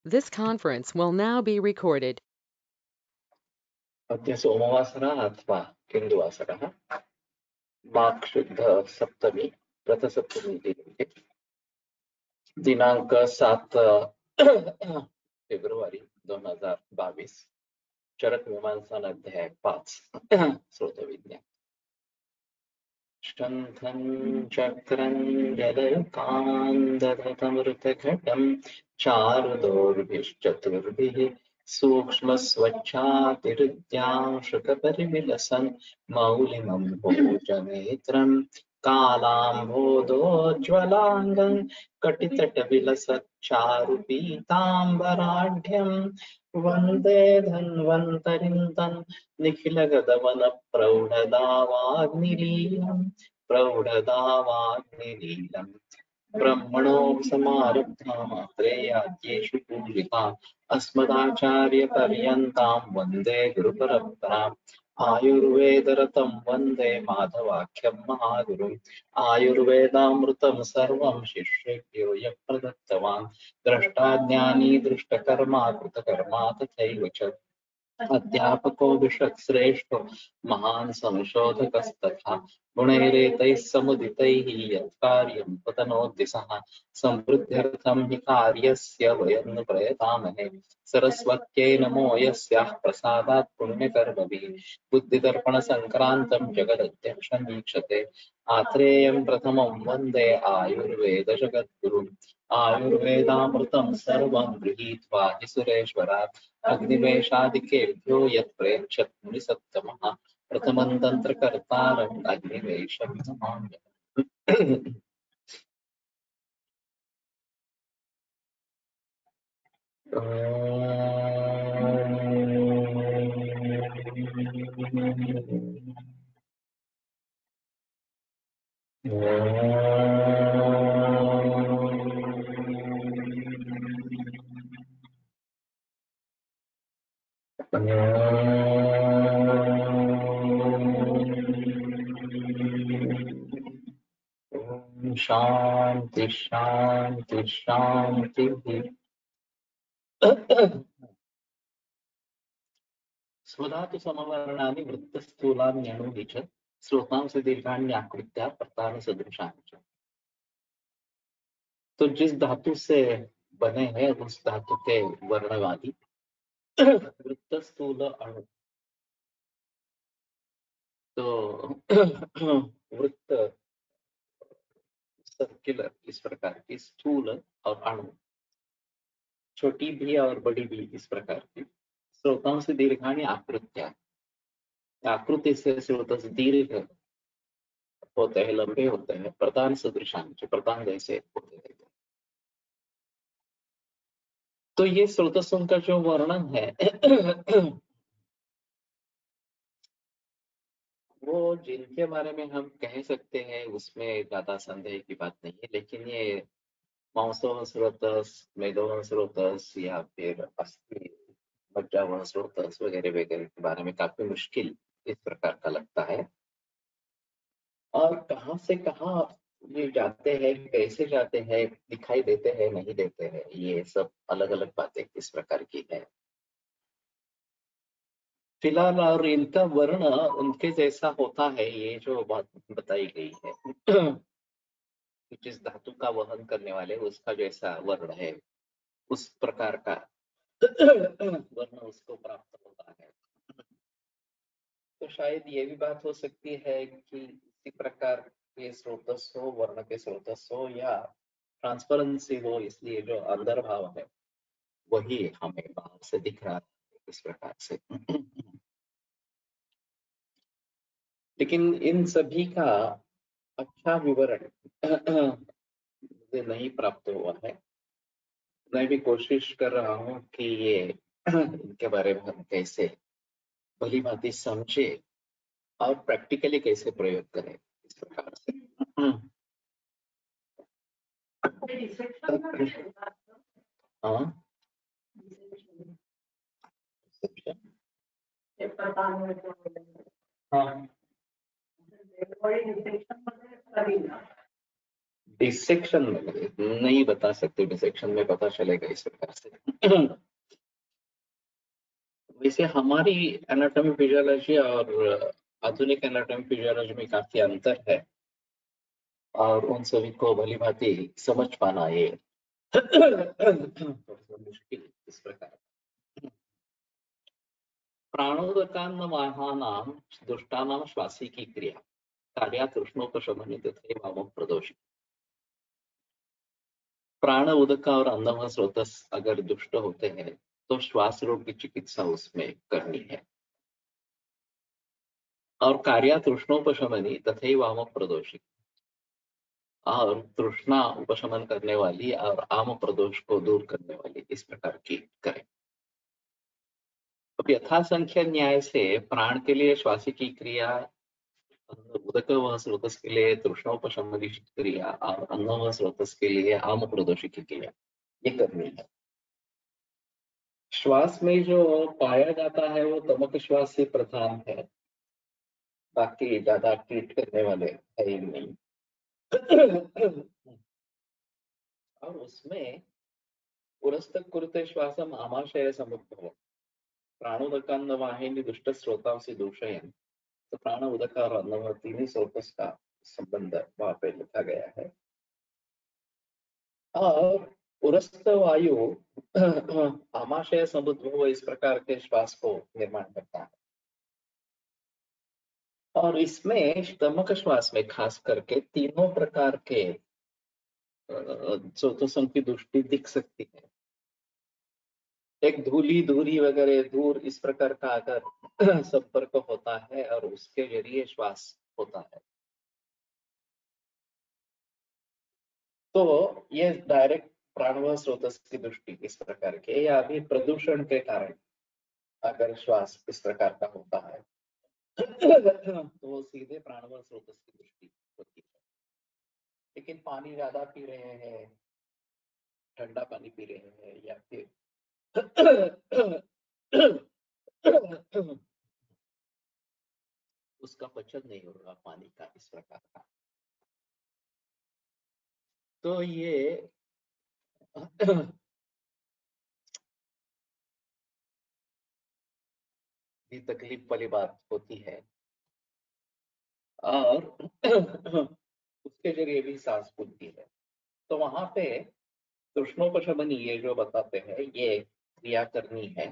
This conference will now be recorded. अद्य सोमवासरः अथवा केन्दुवासरः माघ शुद्ध सप्तमी रथसप्तमी दिनाङ्के दिनांक 7 फेब्रुवारी 2022 चरक मीमांसा अध्याय 5 श्रोतविज्ञान शंखं चक्रं गदयुकान्दधतमृतघटं चारुदोर्भिश्चतुर्भिः सूक्ष्मस्वच्छातिहृद्यांशुकपरिविलसन् मौलिमं भोजनेत्रं कालाम्भोदोज्ज्वलाङ्गं कटितटविलसच्चारुपीताम्बराढ्यं वन्दे धन्वन्तरिं तं निखिलगतवनप्रौढदावाग्निरीलम् प्रौढदावाग्निरीलम् ब्रह्मणो समारब्धामात्रेयाद्येषु पूजिता अस्मदाचार्यपर्यन्तां वन्दे गुरुपरम्पराम् आयुर्वेदरतं वन्दे माधवाख्यं महागुरुम् आयुर्वेदामृतं सर्वं शिष्येभ्यो यः प्रदत्तवान् द्रष्टाज्ञानी दृष्टकर्मा कृतकर्मा तथैव च अध्यापको विश्वश्रेष्ठो महान् संशोधकस्तथा गुणैरेतैः समुदितैः यत्कार्यं पतनोद्दिशः संवृद्ध्यर्थं हि कार्यस्य वयं न प्रयतामहे सरस्वत्यै नमो यस्याः प्रसादात् पुण्यकर्मभिः बुद्धिदर्पणसङ्क्रान्तं जगदध्यक्षं वीक्षते आत्रेयं प्रथमं वन्दे आयुर्वेदजगद्गुरुम् आयुर्वेदामृतं सर्वं गृहीत्वा हि सुरेश्वरात् अग्निवेशादिकेभ्यो यत्प्रेक्षत् मुनिसत्तमः प्रथमं तन्त्रकर्तारम् अग्निवेशं नमाम्यहम्। शांति शांति शांति। स्वधातु समवर्णानि वृत्तस्थूलान्यणुनि च श्रोतांसि दीर्घान्याकृत्या प्रतान सदृशानि च। तो जिस धातु से बने हैं उस धातु के वर्णवादी वृत्त स्थूल अणु। तो वृत्त सर्कुलर इस प्रकार की, स्थूल और अणु छोटी भी और बड़ी भी इस प्रकार की। श्रोताओं से दीर्घाणी आकृत्या, आकृति से श्रोत दीर्घ होते हैं, लंबे होते हैं, प्रधान सदृशांच प्रधान जैसे होते हैं। तो ये स्रोतस्वं का जो वर्णन है वो जिनके बारे में हम कह सकते हैं उसमें ज्यादा संदेह की बात नहीं है, लेकिन ये मांसों स्रोतस, मेदों स्रोतस या फिर अस्थि मज्जावह स्रोतस वगैरह वगैरह के बारे में काफी मुश्किल इस प्रकार का लगता है। और कहाँ से कहाँ ये जाते हैं, कैसे जाते हैं, दिखाई देते हैं नहीं देते हैं, ये सब अलग अलग बातें इस प्रकार की है फिलहाल। और इनका वर्ण उनके जैसा होता है, ये जो बात बताई गई है जिस धातु का वहन करने वाले उसका जैसा वर्ण है उस प्रकार का वर्ण उसको प्राप्त होता है। तो शायद ये भी बात हो सकती है कि इसी प्रकार के स्रोतस हो, वर्ण के स्रोतस हो, या ट्रांसपेरेंसी हो, इसलिए जो अंदर भाव है वही हमें बाहर से दिख रहा है इस प्रकार से। लेकिन इन सभी का अच्छा विवरण मुझे नहीं प्राप्त हुआ है। मैं भी कोशिश कर रहा हूँ कि ये इनके बारे में हम कैसे भली भांति समझे और प्रैक्टिकली कैसे प्रयोग करें इस प्रकार से। हाँ, हाँ, डिसेक्शन में नहीं बता सकते, डिसेक्शन में पता चलेगा इस प्रकार से। वैसे हमारी एनाटॉमी फिजियोलॉजी और आधुनिक एनाटॉमी फिजियोलॉजी में काफी अंतर है, और उन सभी को भली भांति समझ पाना ये थोड़ा सा मुश्किल इस प्रकार। प्राणोदकान्नवाहानां दुष्टानां श्वासिकी क्रिया कार्या तृष्णोपशमनी तथैव प्रदोष। प्राण उदक और अन्नमय स्रोतस अगर दुष्ट होते हैं तो श्वास रोग की चिकित्सा उसमें करनी है, और कार्या तृष्णोपशमनी तथैव आम प्रदोषी, और तृष्णा उपशमन करने वाली और आम प्रदोष को दूर करने वाली इस प्रकार की करें। अब यथासंख्य न्याय से प्राण के लिए श्वासी की क्रिया, उदक व स्रोतस के लिए तृष्णोपशमनी क्रिया, और अन्न व स्रोतस के लिए आम प्रदोषी की क्रिया ये करनी है। श्वास में जो पाया जाता है वो तमक श्वास से प्रधान है, बाकी ज्यादा ट्रीट करने वाले है ही नहीं। और उसमें पुरस्तक कुरुते श्वासम आमाशय समुद्भव प्राणोदकान्न वाहिनी दुष्ट स्रोताओं से दूषयन। तो प्राण उदक और अन्न तीन स्रोतों का संबंध वहां पे लिखा गया है। और पुरस्त वायु आमाशय समुद्भव इस प्रकार के श्वास को निर्माण करता है, और इसमें स्तमक श्वास में खास करके तीनों प्रकार के स्रोतों की दृष्टि दिख सकती है। एक धूली धूरी वगैरह दूर इस प्रकार का अगर संपर्क होता है और उसके जरिए श्वास होता है तो ये डायरेक्ट प्राणवायु स्रोत की दृष्टि इस प्रकार के, या अभी प्रदूषण के कारण अगर श्वास इस प्रकार का होता है तो वो सीधे प्राणवायु स्रोत की दृष्टि होती है। लेकिन पानी ज्यादा पी रहे हैं, ठंडा पानी पी रहे हैं, या फिर उसका पचन नहीं हो रहा पानी का इस प्रकार का, तो ये भी तकलीफ वाली बात होती है। और उसके जरिए भी सांस फूलती है। तो वहां पे तृष्णोपशमनी ये जो बताते हैं ये क्रिया करनी है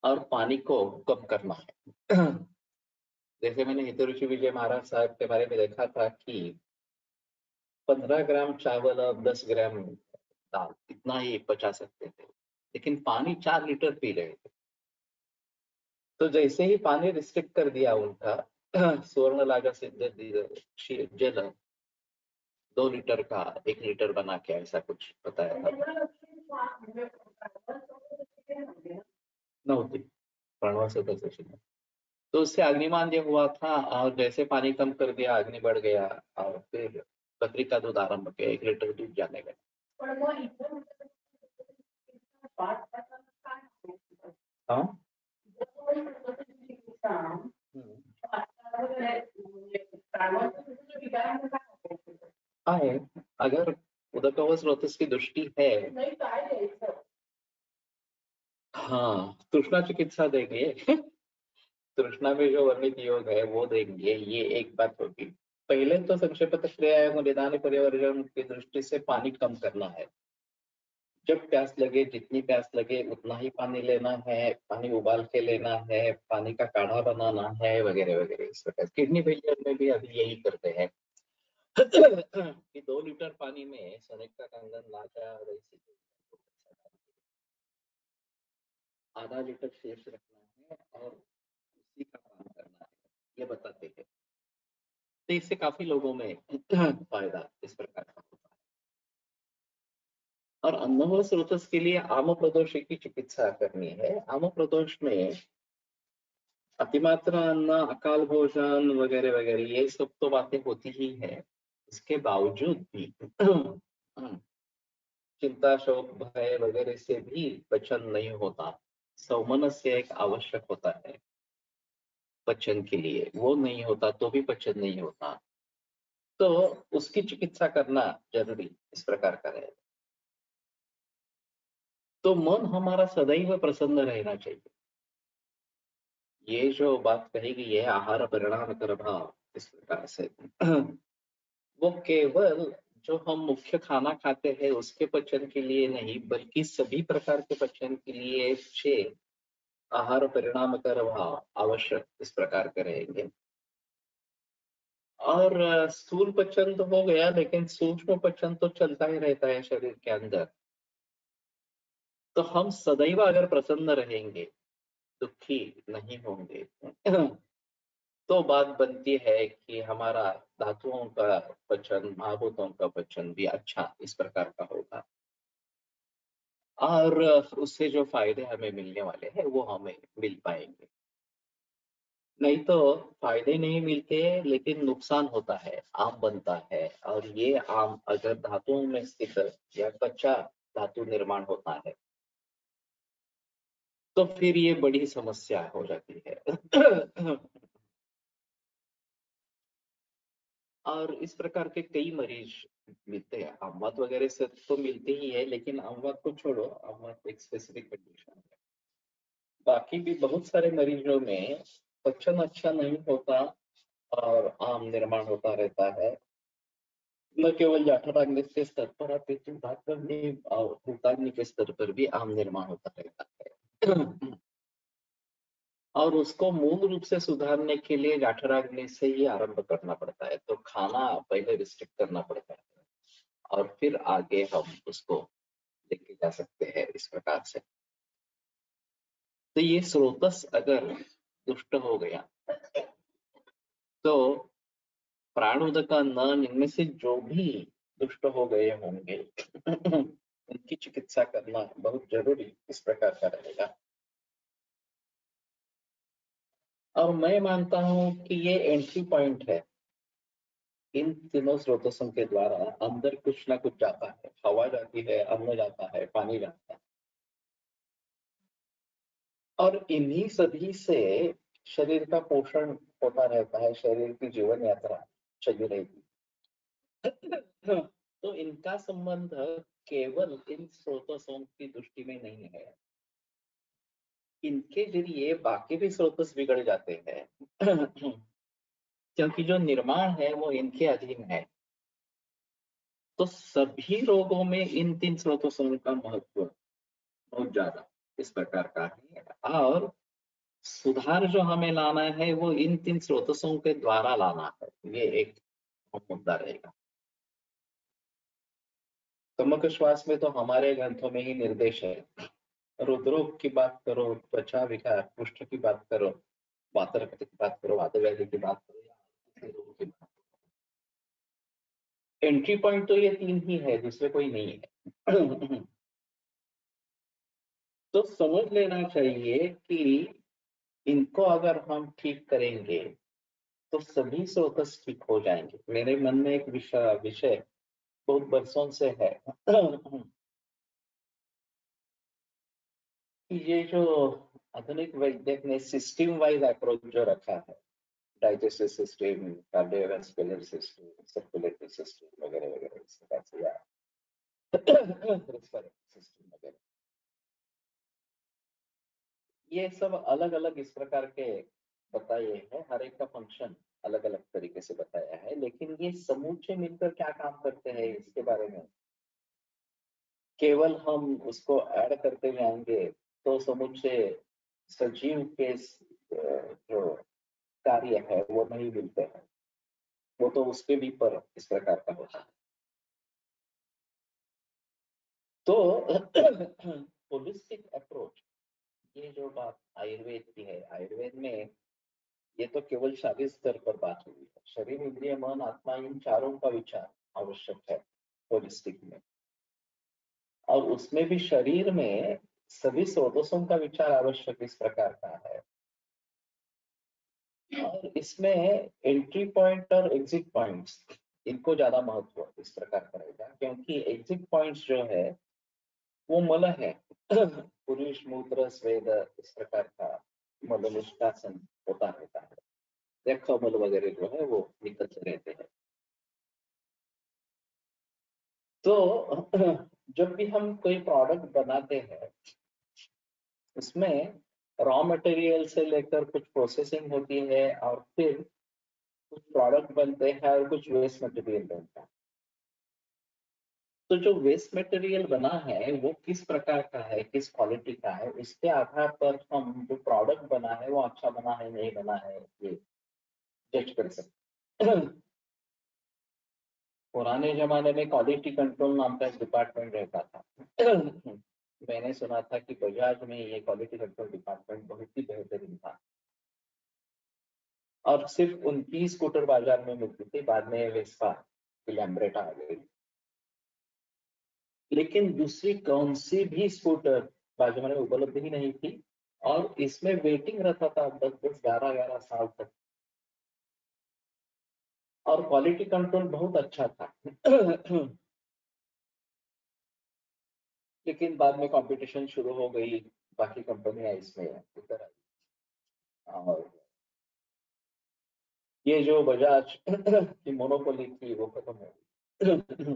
और पानी को कम करना है। जैसे मैंने हितरुचि विजय महाराज साहब के बारे में देखा था कि 15 ग्राम चावल और 10 ग्राम दाल इतना ही पचा सकते थे, लेकिन पानी 4 लीटर पी रहे थे। तो जैसे ही पानी रिस्ट्रिक्ट कर दिया उनका, स्वर्ण लागा सिद्ध जल 2 लीटर का 1 लीटर बना के ऐसा कुछ बताया था। नव्हती प्रणवास तो उससे अग्निमान ये हुआ था, और जैसे पानी कम कर दिया अग्नि बढ़ गया, और फिर बकरी का दूध आरंभ किया, 1 लीटर दूध जाने गया। हाँ आहे अगर उदक व स्रोतस की दृष्टि है, हाँ तृष्णा चिकित्सा देंगे। तृष्णा में जो वर्णित योग है वो देंगे, ये एक बात होगी। पहले तो संक्षेप क्रिया एवं निदान परिवर्जन की दृष्टि से पानी कम करना है। जब प्यास लगे, जितनी प्यास लगे उतना ही पानी लेना है, पानी उबाल के लेना है, पानी का काढ़ा बनाना है वगैरह वगैरह इस प्रकार। किडनी फेलियर में भी अभी यही करते हैं कि 2 लीटर पानी में सनक का कंगन, लाचा और ऐसी आधा लीटर शेष रखना है और उसी का पान करना है, ये बताते हैं। तो इससे काफी लोगों में फायदा इस प्रकार का होता है। और अन्न स्रोतस के लिए आम प्रदोष की चिकित्सा करनी है। आम प्रदोष में अतिमात्रा अन्न, अकाल भोजन वगैरह वगैरह ये सब तो बातें होती ही है। इसके बावजूद भी चिंता, शोक, भय वगैरह से भी पचन नहीं होता। सौमनस्य एक आवश्यक होता है पचन के लिए, वो नहीं होता तो भी पचन नहीं होता। तो उसकी चिकित्सा करना जरूरी इस प्रकार का है। तो मन हमारा सदैव प्रसन्न रहना चाहिए। ये जो बात कही गई है आहार परिणाम कर भाव, इस प्रकार से वो केवल जो हम मुख्य खाना खाते हैं उसके पचन के लिए नहीं, बल्कि सभी प्रकार के पचन के लिए अच्छे आहार परिणाम कर भाव आवश्यक इस प्रकार के रहेंगे। और स्थूल पचन तो हो गया, लेकिन सूक्ष्म पचन तो चलता ही रहता है शरीर के अंदर। तो हम सदैव अगर प्रसन्न रहेंगे, दुखी नहीं होंगे, तो बात बनती है कि हमारा धातुओं का पचन, महाभूतों का पचन भी अच्छा इस प्रकार का होगा। और उससे जो फायदे हमें मिलने वाले हैं वो हमें मिल पाएंगे। नहीं तो फायदे नहीं मिलते, लेकिन नुकसान होता है, आम बनता है। और ये आम अगर धातुओं में स्थित या कच्चा धातु निर्माण होता है तो फिर ये बड़ी समस्या हो जाती है। और इस प्रकार के कई मरीज मिलते हैं। अमवत वगैरह से तो मिलते ही है, लेकिन अमवत को छोड़ो, अमवत एक स्पेसिफिक कंडीशन है। बाकी भी बहुत सारे मरीजों में पचन अच्छा नहीं होता और आम निर्माण होता रहता है। न केवल जठराग्नि के स्तर पर, अपितु धात्वग्नि और भूताग्नि के स्तर पर भी आम निर्माण होता रहता है। और उसको मूल रूप से सुधारने के लिए जठराग्नि से ही आरंभ करना पड़ता है। तो खाना पहले रिस्ट्रिक्ट करना पड़ता है और फिर आगे हम उसको लेके जा सकते हैं इस प्रकार से। तो ये स्रोतस अगर दुष्ट हो गया तो प्राणोदक का नन, इनमें से जो भी दुष्ट हो गए होंगे उनकी चिकित्सा करना बहुत जरूरी इस प्रकार का रहेगा। और मैं मानता हूं कि ये एंट्री पॉइंट है। इन तीनों स्रोतों के द्वारा अंदर कुछ ना कुछ जाता है, हवा जाती है, अन्न जाता है, पानी जाता है, और इन्हीं सभी से शरीर का पोषण होता रहता है, शरीर की जीवन यात्रा चली रहेगी। तो इनका संबंध केवल इन स्रोतों की दृष्टि में नहीं है, इनके जरिए बाकी भी स्रोत बिगड़ जाते हैं। क्योंकि जो निर्माण है वो इनके अधीन है। तो सभी रोगों में इन तीन स्रोतों का महत्व बहुत ज्यादा इस प्रकार का है। और सुधार जो हमें लाना है वो इन तीन स्रोतों के द्वारा लाना है, ये एक मुद्दा रहेगा। कमक श्वास में तो हमारे ग्रंथों में ही निर्देश है। रुद्रोग की बात करो, त्वचा विकार, कुष्ठ की बात करो, वातरक्त की बात करो, वातव्याधि की बात करो, या किसी रोग की बात करो। एंट्री पॉइंट तो ये तीन ही है, दूसरे कोई नहीं है। तो समझ लेना चाहिए कि इनको अगर हम ठीक करेंगे तो सभी स्रोतस ठीक हो जाएंगे। मेरे मन में एक विषय बहुत बरसों से है। ये जो आधुनिक वैज्ञानिक ने सिस्टम वाइज अप्रोच जो रखा है, digestive system, cardiovascular system, circulatory system वगैरह वगैरह, इस प्रकार से, या रेस्पिरेटरी सिस्टम वगैरह, ये सब अलग अलग इस प्रकार के बताए हैं। हर एक का फंक्शन अलग अलग तरीके से बताया है, लेकिन ये समूचे मिलकर क्या काम करते हैं इसके बारे में केवल हम उसको ऐड करते जाएंगे तो समूचे सजीव के जो कार्य है वो नहीं मिलते हैं। वो तो उसके भी पर इस प्रकार का होता है। तो होलिस्टिक अप्रोच, ये जो बात आयुर्वेद की है, आयुर्वेद में ये तो केवल शारीरिक स्तर पर बात हुई है। शरीर, इंद्रिय, मन, आत्मा, इन चारों का विचार आवश्यक है होलिस्टिक में। और उसमें भी शरीर में सभी स्रोतों का विचार आवश्यक इस प्रकार का है। और इसमें एंट्री पॉइंट और एग्जिट पॉइंट्स, इनको ज्यादा महत्व इस प्रकार का रहेगा, क्योंकि एग्जिट पॉइंट्स जो है वो मल है। पुरुष मूत्र स्वेद इस प्रकार का मल निष्कासन होता रहता है, या कमल वगैरह जो है वो निकलते रहते हैं। तो जब भी हम कोई प्रोडक्ट बनाते हैं उसमें रॉ मटेरियल से लेकर कुछ प्रोसेसिंग होती है और फिर कुछ प्रोडक्ट बनते हैं और कुछ वेस्ट मटेरियल बनता है। तो जो वेस्ट मटेरियल बना है वो किस प्रकार का है, किस क्वालिटी का है, उसके आधार पर हम जो प्रोडक्ट बना है वो अच्छा बना है नहीं बना है ये जज कर सकते हैं। पुराने जमाने में क्वालिटी कंट्रोल नाम का एक डिपार्टमेंट रहता था। मैंने सुना था कि बजाज में ये क्वालिटी कंट्रोल डिपार्टमेंट बहुत ही बेहतरीन था और सिर्फ 29 स्कूटर बाजार में मिलती थी, बाद में वेस्पा लैम्ब्रेटा आ गई। लेकिन दूसरी कौन सी भी स्कूटर बाजार में उपलब्ध ही नहीं थी और इसमें वेटिंग रहता था 10-10, 11-11 साल तक और क्वालिटी कंट्रोल बहुत अच्छा था। लेकिन बाद में कंपटीशन शुरू हो गई, बाकी कंपनियां इसमें उतर आई और ये जो बजाज की मोनोपोली थी वो खत्म हो गई।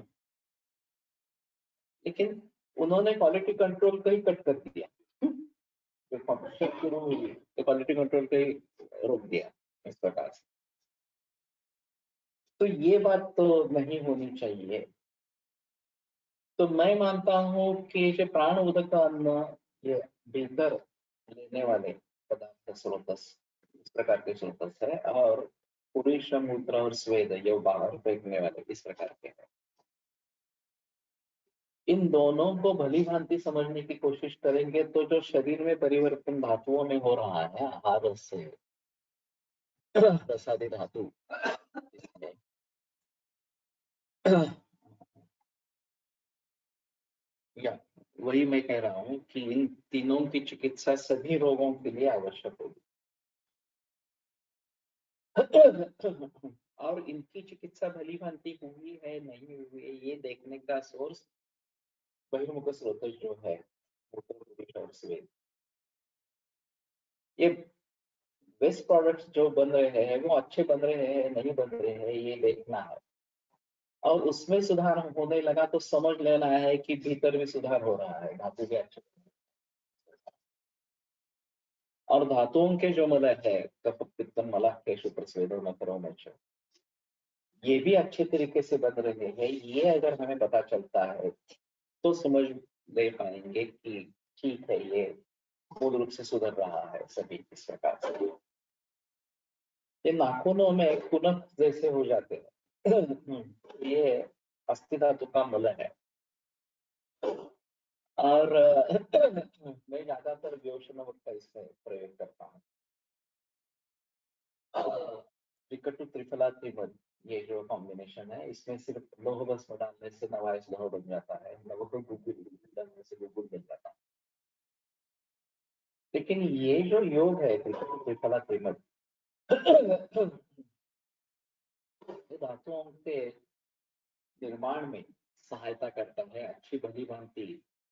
लेकिन उन्होंने क्वालिटी कंट्रोल को ही कट कर दिया। जो कंपटीशन शुरू हुई तो क्वालिटी कंट्रोल को ही रोक दिया इस प्रकार से। तो ये बात तो नहीं होनी चाहिए। तो मैं मानता हूँ कि जो प्राण उदक अन्न ये बेहतर लेने वाले पदार्थ स्रोत इस प्रकार के स्रोत है और पुरुष मूत्र और स्वेद ये बाहर फेंकने वाले इस प्रकार के हैं। इन दोनों को भली भांति समझने की कोशिश करेंगे तो जो शरीर में परिवर्तन धातुओं में हो रहा है आहार से प्रसादी धातु इसमें या वही मैं कह रहा हूँ कि इन तीनों की चिकित्सा सभी रोगों के लिए आवश्यक होगी। और इनकी चिकित्सा भली भांति हुई है नहीं हुई है ये देखने का सोर्स बहिर्मुख स्रोत जो है ये वेस्ट प्रोडक्ट्स जो बन रहे हैं वो अच्छे बन रहे हैं नहीं बन रहे हैं ये देखना है और उसमें सुधार होने लगा तो समझ लेना है कि भीतर भी सुधार हो रहा है, धातु भी अच्छे और धातुओं के जो मलय है कफ पित्त मलह केशु प्रस्वेदो नखरो मच्छ ये भी अच्छे तरीके से बन रहे हैं। ये अगर हमें पता चलता है तो समझ ले पाएंगे कि ठीक है ये मूल रूप से सुधर रहा है सभी इस प्रकार से। ये नाखूनों में कुनक जैसे हो जाते हैं। ये अस्थि धातु का मलय है और मैं ज्यादातर व्योशनवक का इसमें प्रयोग करता हूँ। त्रिकटु त्रिफला त्रिमद ये जो कॉम्बिनेशन है इसमें सिर्फ लोह भस्म डालने से नवायस लोह बन जाता है, लौह को गुगुल डालने से गुगुल बन जाता है। लेकिन ये जो योग है त्रिकटु त्रिफला त्रिमद ये धातुओं के निर्माण में सहायता करता है, अच्छी भली भांति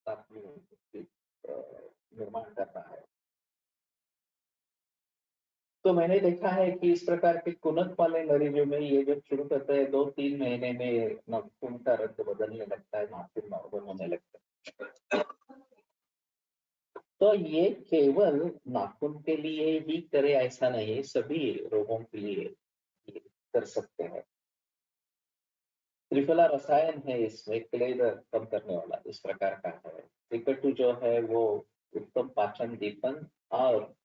धातु निर्माण करता है। तो मैंने देखा है कि इस प्रकार के कुनक वाले मरीजों में ये जब शुरू करते हैं 2-3 महीने में नाखून का रंग बदलने लगता है, नाखून नॉर्मल होने लगता है। तो ये केवल नाखून के लिए ही करे ऐसा नहीं, सभी रोगों के लिए कर सकते हैं। त्रिफला रसायन है इसमें क्लेद कम करने वाला इस प्रकार का है। त्रिकटु जो है वो उत्तम पाचन दीपन और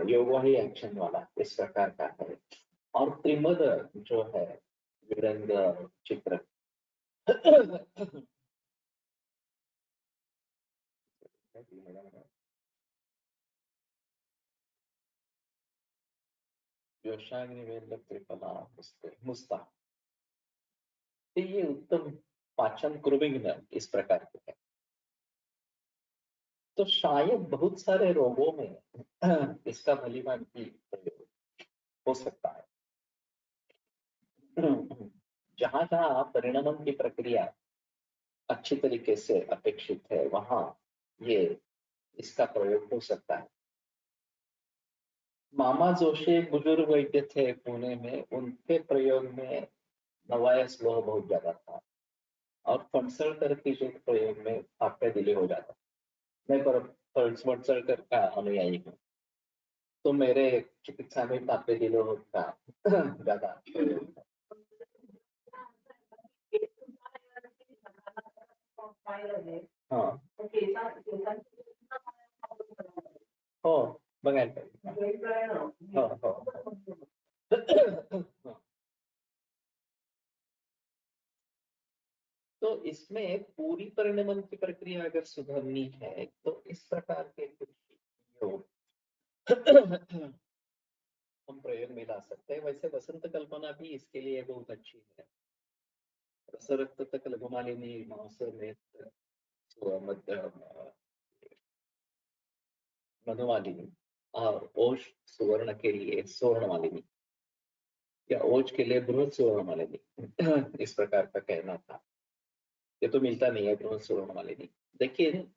योगा ही एक्शन वाला इस प्रकार का है और त्रिमद जो है विरंग चित्र त्रिफला मुस्ता तो ये उत्तम पाचन कृमिघ्न इस प्रकार के है। तो शायद बहुत सारे रोगों में इसका भली भांति प्रयोग हो सकता है। जहां जहां परिणमन की प्रक्रिया अच्छी तरीके से अपेक्षित है वहां ये इसका प्रयोग हो सकता है। मामा जोशी एक बुजुर्ग वैद्य थे पुणे में, उनके प्रयोग में नवायस लोह बहुत ज्यादा था। और फणसळकर की जो प्रयोग में आपका डिले हो जाता है। मैं पर फणसळकर का अनुयायी हूँ, तो मेरे चिकित्सा में ताप्य दिलो का ज्यादा प्रयोग है। हाँ हो बघायला पाहिजे। हो हो तो इसमें पूरी परिणमन की प्रक्रिया अगर सुधरनी है तो इस प्रकार के कुछ योग हम प्रयोग में ला सकते हैं। वैसे वसंत कल्पना भी इसके लिए बहुत अच्छी है। रसरक्त तक लघुमालिनी महोत्सव में मधुमालिनी और ओष सुवर्ण के लिए स्वर्ण मालिनी या ओज के लिए बृहद सुवर्ण मालिनी इस प्रकार का कहना था। ये तो मिलता नहीं है बृहद सुवर्ण मालिनी, लेकिन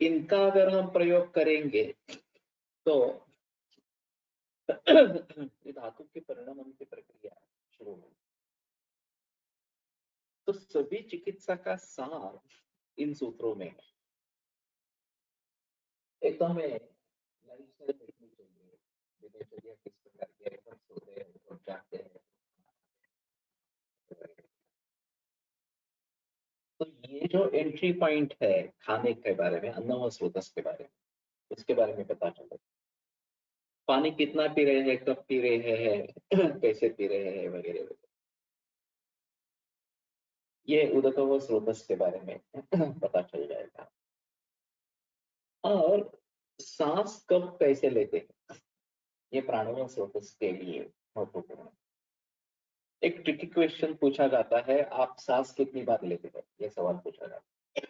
इनका अगर हम प्रयोग करेंगे तो ये धातु के परिणमन की प्रक्रिया शुरू होगी। तो सभी चिकित्सा का सार इन सूत्रों में है। एक तो हमें लाइफस्टाइल देखनी चाहिए, दिनचर्या किस प्रकार के एफर्ट्स होते हैं और जाते हैं। तो ये जो एंट्री पॉइंट है खाने के बारे में, अन्न व स्रोतस के बारे में, उसके बारे में पता चले। पानी कितना पी रहे हैं, कब पी रहे हैं, कैसे पी रहे हैं वगैरह वगैरह। ये उदक व स्रोतस के बारे में पता चल जाएगा। और सांस कब कैसे लेते हैं, ये प्राणों व स्रोतस के लिए महत्वपूर्ण है। एक ट्रिकी क्वेश्चन पूछा जाता है, आप सांस कितनी बार लेते हैं, ये सवाल पूछा जाता है।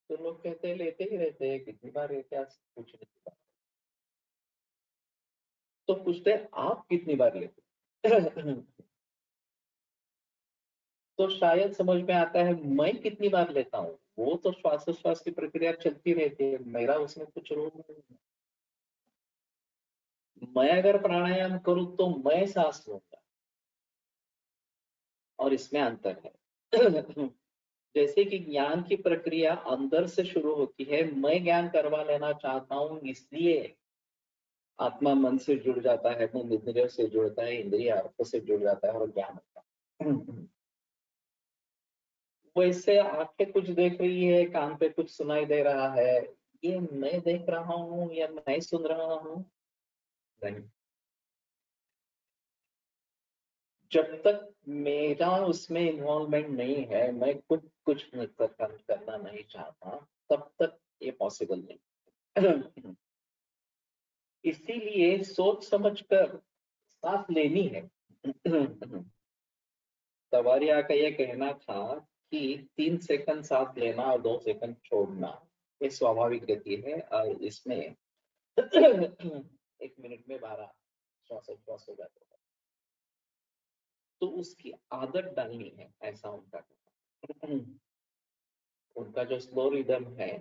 तो लोग कहते हैं लेते ही रहते हैं, कितनी बार लेते हैं, पूछने की बात। तो पूछते हैं आप कितनी बार लेते हैं। तो शायद समझ में आता है मैं कितनी बार लेता हूँ। वो तो श्वासोश्वास की प्रक्रिया चलती रहती है, मेरा उसमें कुछ रोल नहीं है। मैं अगर प्राणायाम करूँ तो मैं सांस लूंगा, और इसमें अंतर है। जैसे कि ज्ञान की प्रक्रिया अंदर से शुरू होती है, मैं ज्ञान करवा लेना चाहता हूँ, इसलिए आत्मा मन से जुड़ जाता है, मन इंद्रियों से जुड़ता है, इंद्रिय अर्थ से जुड़ जाता है और ज्ञान होता है। वैसे आंखें कुछ देख रही है, कान पे कुछ सुनाई दे रहा है, ये मैं देख रहा हूँ या मैं सुन रहा हूँ, नहीं। जब तक मेरा उसमें इन्वॉल्वमेंट नहीं है, मैं खुद कुछ करना नहीं चाहता, तब तक ये पॉसिबल नहीं। इसीलिए सोच समझकर सांस लेनी है। तवारिया का ये कहना था कि 3 सेकंड सांस लेना और 2 सेकंड छोड़ना, ये स्वाभाविक गति है, और इसमें 1 मिनट में 12 श्वासोच्छ्वास हो जाते हैं। तो उसकी आदत डालनी है, ऐसा उनका कहना। उनका जो स्लो रिदम है,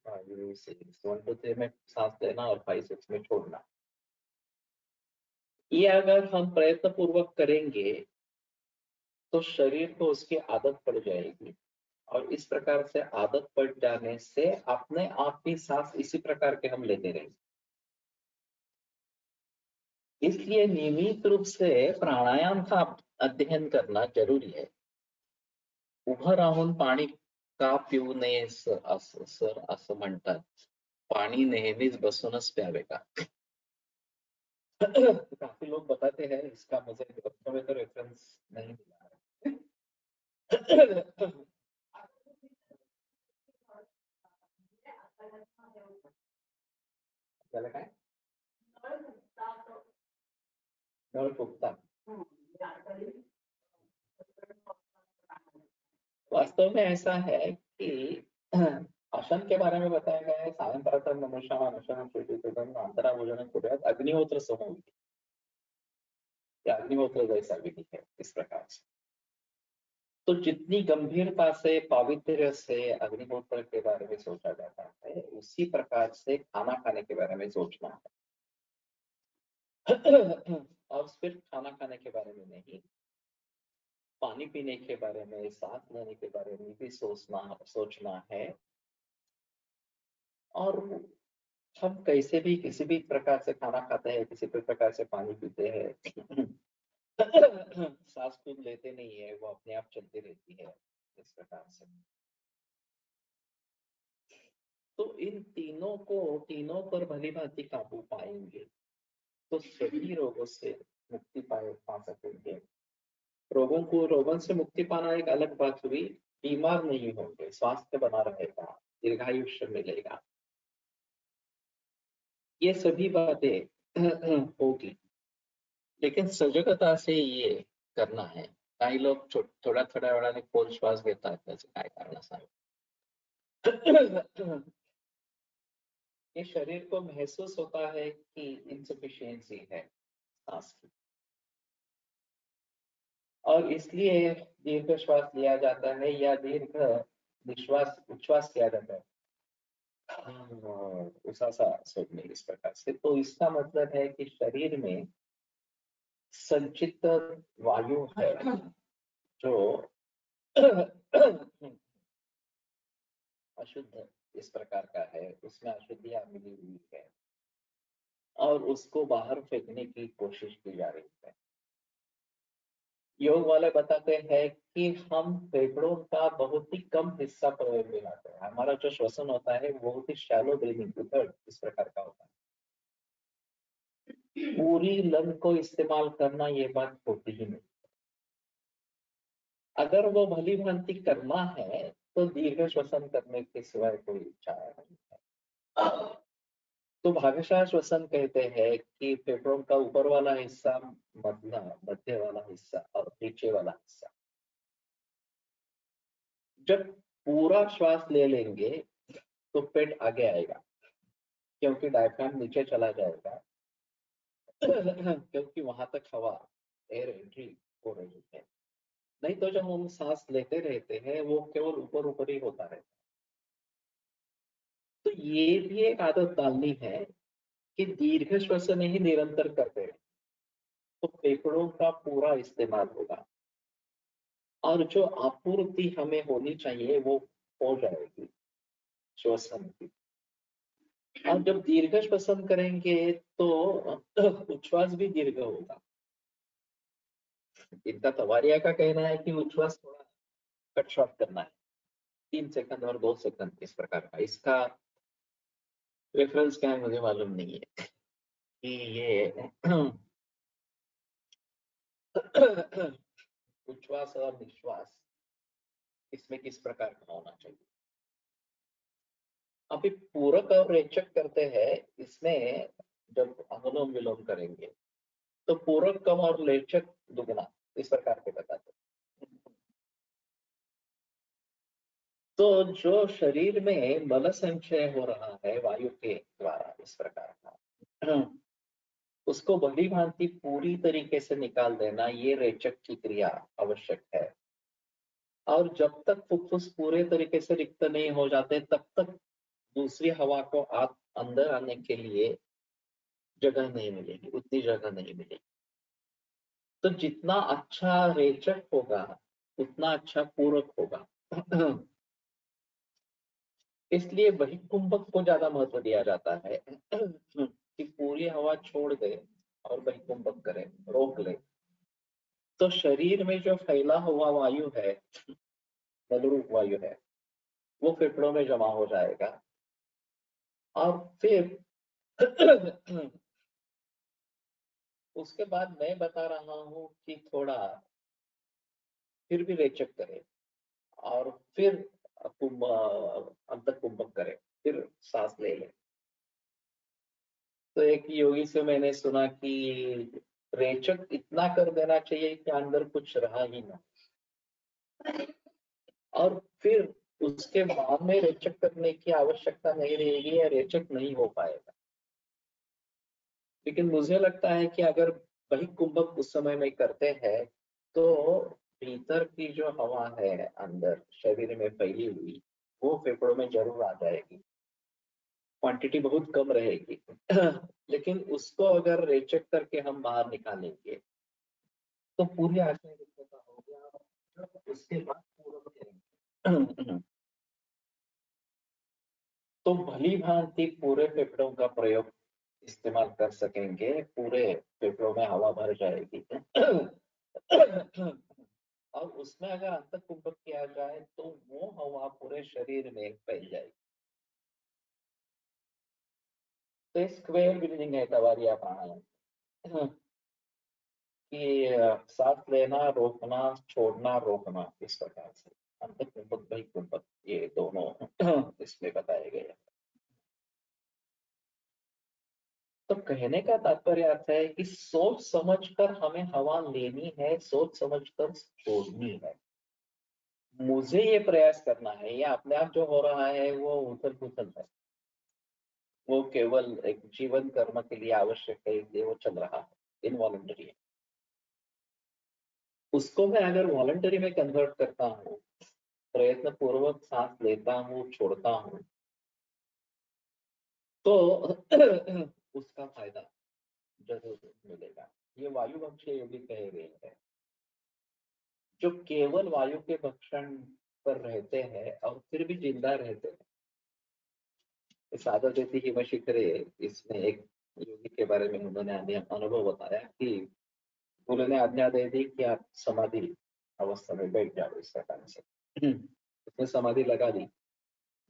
1 to 3 में सांस लेना और 5-6 में छोड़ना, ये अगर हम प्रयत्न पूर्वक करेंगे तो शरीर को उसकी आदत पड़ जाएगी, और इस प्रकार से आदत पड़ जाने से अपने आप ही सांस इसी प्रकार के हम लेते रहेंगे। इसलिए नियमित रूप से प्राणायाम का अध्ययन करना जरूरी है। उभं राहून पाणी का पिऊ नये सर असं म्हणतात, पाणी नेहमीच बसूनच प्यावे का। काफी लोग बताते हैं, इसका मुझे ग्रंथों में तो रेफरेंस नहीं मिला। त्याला काय नळ फुकतात। वास्तव में ऐसा है कि आसन के बारे में बताया गया है, सायं प्रातः नमोशाम अनुशाम शुचिर्भूतम अंतरा भोजन कुर्यात्, अग्निहोत्र समोविधि, या अग्निहोत्र जैसा विधि है इस प्रकार से। तो जितनी गंभीरता से, पावित्र्य से अग्निहोत्र के बारे में सोचा जाता है, उसी प्रकार से खाना खाने के बारे में सोचना है। और सिर्फ खाना खाने के बारे में नहीं, पानी पीने के बारे में, सांस लेने के बारे में भी सोचना है। और हम कैसे भी किसी भी प्रकार से खाना खाते हैं, किसी भी प्रकार से पानी पीते हैं, सांस खुद लेते नहीं है, वो अपने आप चलती रहती है इस प्रकार से। तो इन तीनों पर भली भांति काबू पाएंगे तो सभी रोगों से मुक्ति पा सकेंगे। रोगों से मुक्ति पाना एक अलग बात हुई, बीमार नहीं होंगे, स्वास्थ्य बना रहेगा, दीर्घायुष्य मिलेगा, ये सभी बातें होगी। लेकिन सजगता से ये करना है। काही लोग थोड्या थोड्या वेळाने खोल श्वास घेतात, त्याचं काय कारण असावं? ये शरीर को महसूस होता है कि इनसफिशियंसी है सांस की, और इसलिए दीर्घ श्वास लिया जाता है या दीर्घ निश्वास उच्छ्वास किया जाता है। उसासा सोचने इस प्रकार से, तो इसका मतलब है कि शरीर में संचित वायु है जो अशुद्ध इस प्रकार का है, उसमें अशुद्धियां मिली हुई है और उसको बाहर फेंकने की कोशिश की जा रही है। योग वाले बताते हैं कि हम फेफड़ों का बहुत ही कम हिस्सा प्रयोग में लाते हैं। हमारा जो श्वसन होता है वो बहुत ही शैलो ब्रीदिंग इस प्रकार का होता है। पूरी लंग को इस्तेमाल करना ये बात होती ही नहीं। अगर वो भली भांति करना है तो दीर्घ श्वसन करने के सिवाय कोई इच्छा नहीं है। तो भागशः श्वसन कहते हैं कि फेफड़ों का ऊपर वाला हिस्सा, मध्य वाला हिस्सा और नीचे वाला हिस्सा, जब पूरा श्वास ले लेंगे तो पेट आगे आएगा, क्योंकि डायफ्राम नीचे चला जाएगा, क्योंकि वहां तक हवा एयर एंट्री हो रही है। नहीं तो जब हम सांस लेते रहते हैं वो केवल ऊपर ऊपर ही होता है। तो ये भी एक आदत डालनी है कि दीर्घ श्वसन ही निरंतर करते रहे, तो फेफड़ों का पूरा इस्तेमाल होगा और जो आपूर्ति हमें होनी चाहिए वो हो जाएगी श्वसन की। और जब दीर्घ श्वसन करेंगे तो उच्छ्वास भी दीर्घ होगा। इनका तवारिया का कहना है कि उच्छ्वास थोड़ा कट शॉर्ट करना है, 3 सेकंड और 2 सेकंड इस प्रकार का। इसका रेफरेंस क्या है मुझे मालूम नहीं है कि ये उच्छ्वास और निश्वास इसमें किस प्रकार का होना चाहिए। अभी पूरक और रेचक करते हैं, इसमें जब अनुलोम विलोम करेंगे तो पूरक कम और रेचक दुगना इस प्रकार के बताते हैं। तो जो शरीर में मल संचय हो रहा है वायु के द्वारा इस प्रकार का, उसको भली भांति पूरी तरीके से निकाल देना, ये रेचक की क्रिया आवश्यक है। और जब तक फुफ्फुस पूरे तरीके से रिक्त नहीं हो जाते तब तक दूसरी हवा को अंदर आने के लिए जगह नहीं मिलेगी, उतनी जगह नहीं मिलेगी। तो जितना अच्छा रेचक होगा उतना अच्छा पूरक होगा। इसलिए वही कुंभक को ज्यादा महत्व दिया जाता है कि पूरी हवा छोड़ दे और वही कुंभक करे, रोक ले। तो शरीर में जो फैला हुआ वायु है, बलरूप वायु है, वो फेफड़ों में जमा हो जाएगा और फिर उसके बाद मैं बता रहा हूँ कि थोड़ा फिर भी रेचक करे और फिर अंतः कुंभक करे, फिर सांस ले ले। तो एक योगी से मैंने सुना कि रेचक इतना कर देना चाहिए कि अंदर कुछ रहा ही ना, और फिर उसके बाद में रेचक करने की आवश्यकता नहीं रहेगी या रेचक नहीं हो पाएगा। लेकिन मुझे लगता है कि अगर वही कुंभक उस समय में करते हैं तो भीतर की जो हवा है अंदर शरीर में फैली हुई वो फेफड़ों में जरूर आ जाएगी। क्वांटिटी बहुत कम रहेगी लेकिन उसको अगर रेचक करके हम बाहर निकालेंगे तो पूरी आशय का हो गया। उसके बाद पूर्ण करेंगे तो भली भांति पूरे फेफड़ों का प्रयोग इस्तेमाल कर सकेंगे, पूरे फेफड़ों में हवा भर जाएगी और उसमें अगर अंतःकुंभक किया जाए तो वो हवा पूरे शरीर में फैल जाएगी। तो स्क्वायर ब्रीदिंग है कवारिया प्राणायाम कि सांस लेना, रोकना, छोड़ना, रोकना, इस प्रकार से अंतःकुंभक बहिर्कुंभक ये दोनों इसमें बताए गए हैं। तो कहने का तात्पर्य आता है कि सोच समझकर हमें हवा लेनी है, सोच समझकर छोड़नी है। मुझे ये प्रयास करना है, ये अपने आप जो हो रहा है वो उथल पुथल है, वो केवल एक जीवन कर्म के लिए आवश्यक है, इसलिए वो चल रहा है, इनवॉलंटरी है। उसको मैं अगर वॉलंटरी में कन्वर्ट करता हूँ, प्रयत्न पूर्वक सांस लेता हूँ, छोड़ता हूँ, तो उसका फायदा जरूर मिलेगा। ये वायु भक्षी योगी कहे गए हैं, जो केवल वायु के भक्षण पर रहते हैं और फिर भी जिंदा रहते हैं। साधक देती हिम शिखरे, इसमें एक योगी के बारे में उन्होंने अनुभव बताया कि गुरु ने आज्ञा दे दी कि आप समाधि अवस्था में बैठ जाओ इस प्रकार से। उसने समाधि लगा दी,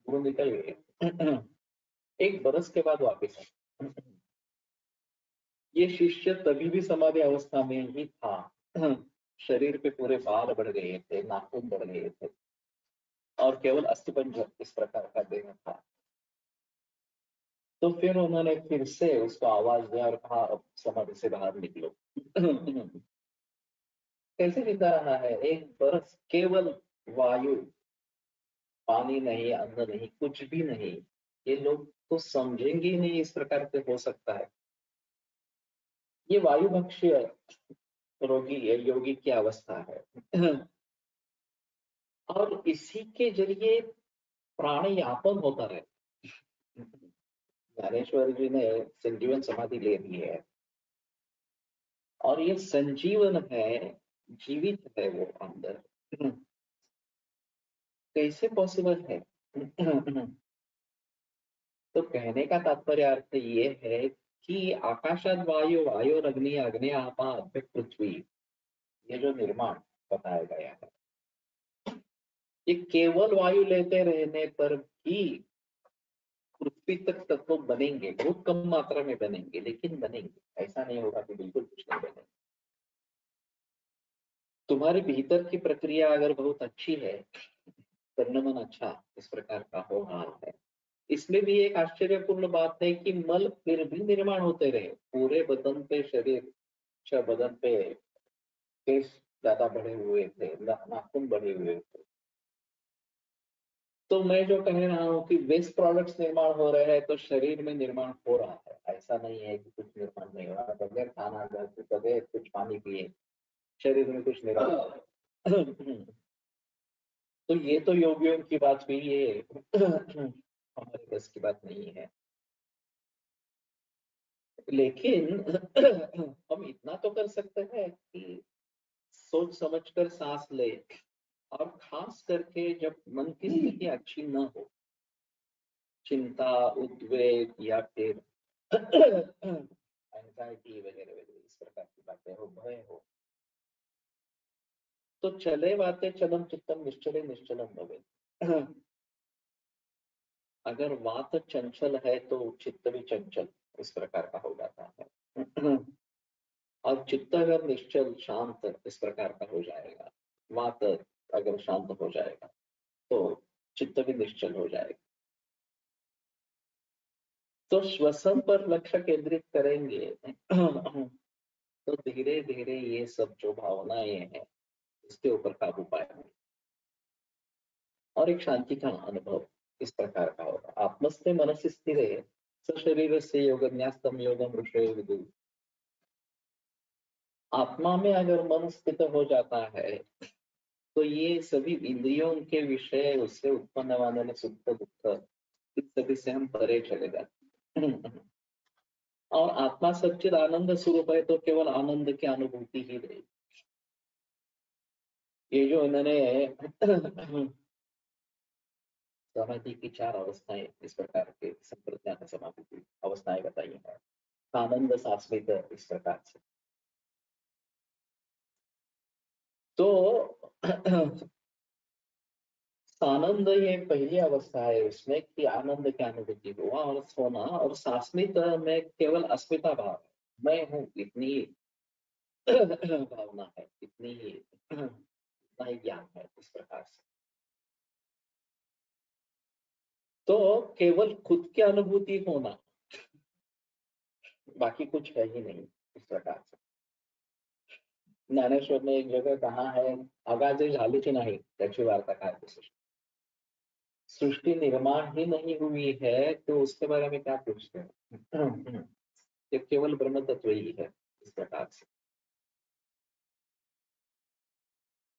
गुरु निकल गए। एक बरस के बाद वापिस आए। ये शिष्य तभी भी समाधि अवस्था में ही था। शरीर पे पूरे बाल बढ़ गए थे, नाखून बढ़ गए थे और केवल अस्थिपंजर इस प्रकार का देह था। तो फिर उन्होंने फिर से उसको आवाज दिया और कहा अब समाधि से बाहर निकलो। कैसे जिंदा रहा है? एक बरस केवल वायु, पानी नहीं, अन्न नहीं, कुछ भी नहीं। ये लोग तो समझेंगे ही नहीं इस प्रकार से हो सकता है। ये वायु भक्ष्य रोगी है, योगी की अवस्था है। और इसी के जरिए प्राणयापन होता रहे। ज्ञानेश्वर जी ने संजीवन समाधि ले ली है और ये संजीवन है, जीवित है वो अंदर। कैसे पॉसिबल है? तो कहने का तात्पर्य अर्थ ये है कि आकाशात वायु, वायु अग्नि, अग्नि आपा, अभ्य पृथ्वी, ये जो निर्माण बताया गया है, ये केवल वायु लेते रहने पर भी पृथ्वी तक तत्व बनेंगे, बहुत कम मात्रा में बनेंगे, लेकिन बनेंगे। ऐसा नहीं होगा कि बिल्कुल कुछ नहीं बनेगा। तुम्हारे भीतर की प्रक्रिया अगर बहुत अच्छी है, तन मन अच्छा इस प्रकार का हो रहा है, इसमें भी एक आश्चर्यपूर्ण बात है कि मल फिर भी निर्माण होते रहे। पूरे बदन पे, शरीर अच्छा बदन पे केस ज्यादा बढ़े हुए थे, नाखून बढ़े हुए थे। तो मैं जो कह रहा हूँ कि वेस्ट प्रोडक्ट्स निर्माण हो रहे हैं, तो शरीर में निर्माण हो रहा है। ऐसा नहीं है कि कुछ निर्माण नहीं हो रहा। बगैर खाना, बगैर कुछ पानी पिए शरीर में कुछ निर्माण हो रहा है। तो ये तो योगियों की बात हुई, ये हमारे बस की बात नहीं है। लेकिन हम इतना तो कर सकते हैं कि सोच समझकर सांस ले, और खास करके जब मन की स्थिति अच्छी न हो, चिंता, उद्वेग या फिर एंजाइटी वगैरह वगैरह इस प्रकार की बातें हो, भय हो, तो चले वाते चलम चित्तम निश्चले निश्चलम भवे। अगर वात चंचल है तो चित्त भी चंचल इस प्रकार का हो जाता है। और चित्त अगर निश्चल, शांत इस प्रकार का हो जाएगा, वात अगर शांत हो जाएगा तो चित्त भी निश्चल हो जाएगा। तो श्वसन पर लक्ष्य केंद्रित करेंगे तो धीरे धीरे ये सब जो भावनाएं हैं इसके ऊपर काबू पाएंगे और एक शांति का अनुभव इस प्रकार का होगा। आत्मस्थे मनस्य स्थिरे सशरीर से योग न्यास्तम योगम ऋषयो विदु। आत्मा में अगर मन स्थित हो जाता है तो ये सभी इंद्रियों के विषय, उससे उत्पन्न होने वाले सुख दुख इस सभी से हम परे चले जाते। और आत्मा सच्चिद आनंद स्वरूप है तो केवल आनंद की अनुभूति ही रहेगी। ये जो इन्होंने समाधि की 4 अवस्थाएं इस प्रकार के संप्रज्ञात समाधि की अवस्थाएं बताई हैं। आनंद शाश्वत इस प्रकार से। तो आनंद ये पहली अवस्था है उसमें कि आनंद की अनुभूति हुआ और सोना, और शाश्वत में केवल अस्मिता भाव है, मैं हूँ इतनी भावना है, इतनी इतना ही ज्ञान है इस प्रकार से। तो केवल खुद की अनुभूति होना, बाकी कुछ है ही नहीं इस प्रकार से। ज्ञानेश्वर ने एक जगह कहा है, आगाजे झालीची नाही त्याची वार्ता काय होती। सृष्टि निर्माण ही नहीं हुई है तो उसके बारे में क्या पूछते हैं। ये केवल ब्रह्म तत्व ही है इस प्रकार से।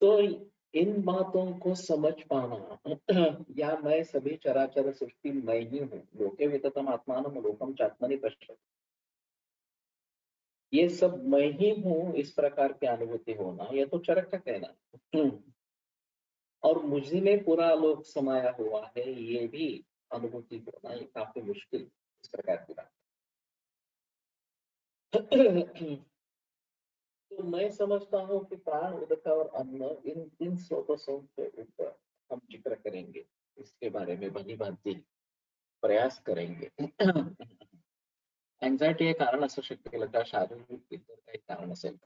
तो इन बातों को समझ पाना या मैं सभी चराचर सृष्टि मैं ही हूँ, लोके विततम आत्मानम लोकम चात्मनि पश्यति, ये सब मैं ही हूँ इस प्रकार की अनुभूति होना, ये तो चरक का कहना है। और मुझे में पूरा लोक समाया हुआ है, ये भी अनुभूति होना ये काफी मुश्किल इस प्रकार की बात। तो मैं समझता हूँ कि प्राण, उदक और अन्न, इन तीन स्रोतों के ऊपर हम जिक्र करेंगे, इसके बारे में भली भांति प्रयास करेंगे। एंजाइटी एक कारण असू शकेल का, शारीरिक इतर काही कारण असेल।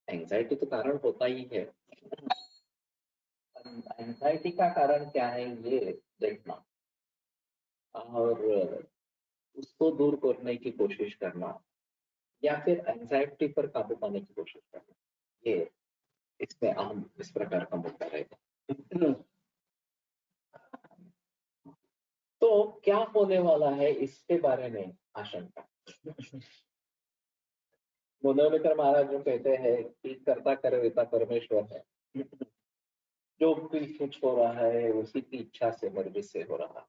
एंजाइटी तो कारण होता ही है। एंजाइटी का कारण क्या है ये देखना और उसको दूर करने की कोशिश करना, या फिर एंजाइटी पर काबू पाने की कोशिश करना, ये इसमें अहम इस प्रकार का मुद्दा रहेगा। तो क्या होने वाला है इसके बारे में आशंका। मुंडवलीकर महाराज जो कहते हैं कि कर्ता कर्ता परमेश्वर है, जो भी कुछ हो रहा है उसी की इच्छा से मर्जी से हो रहा है,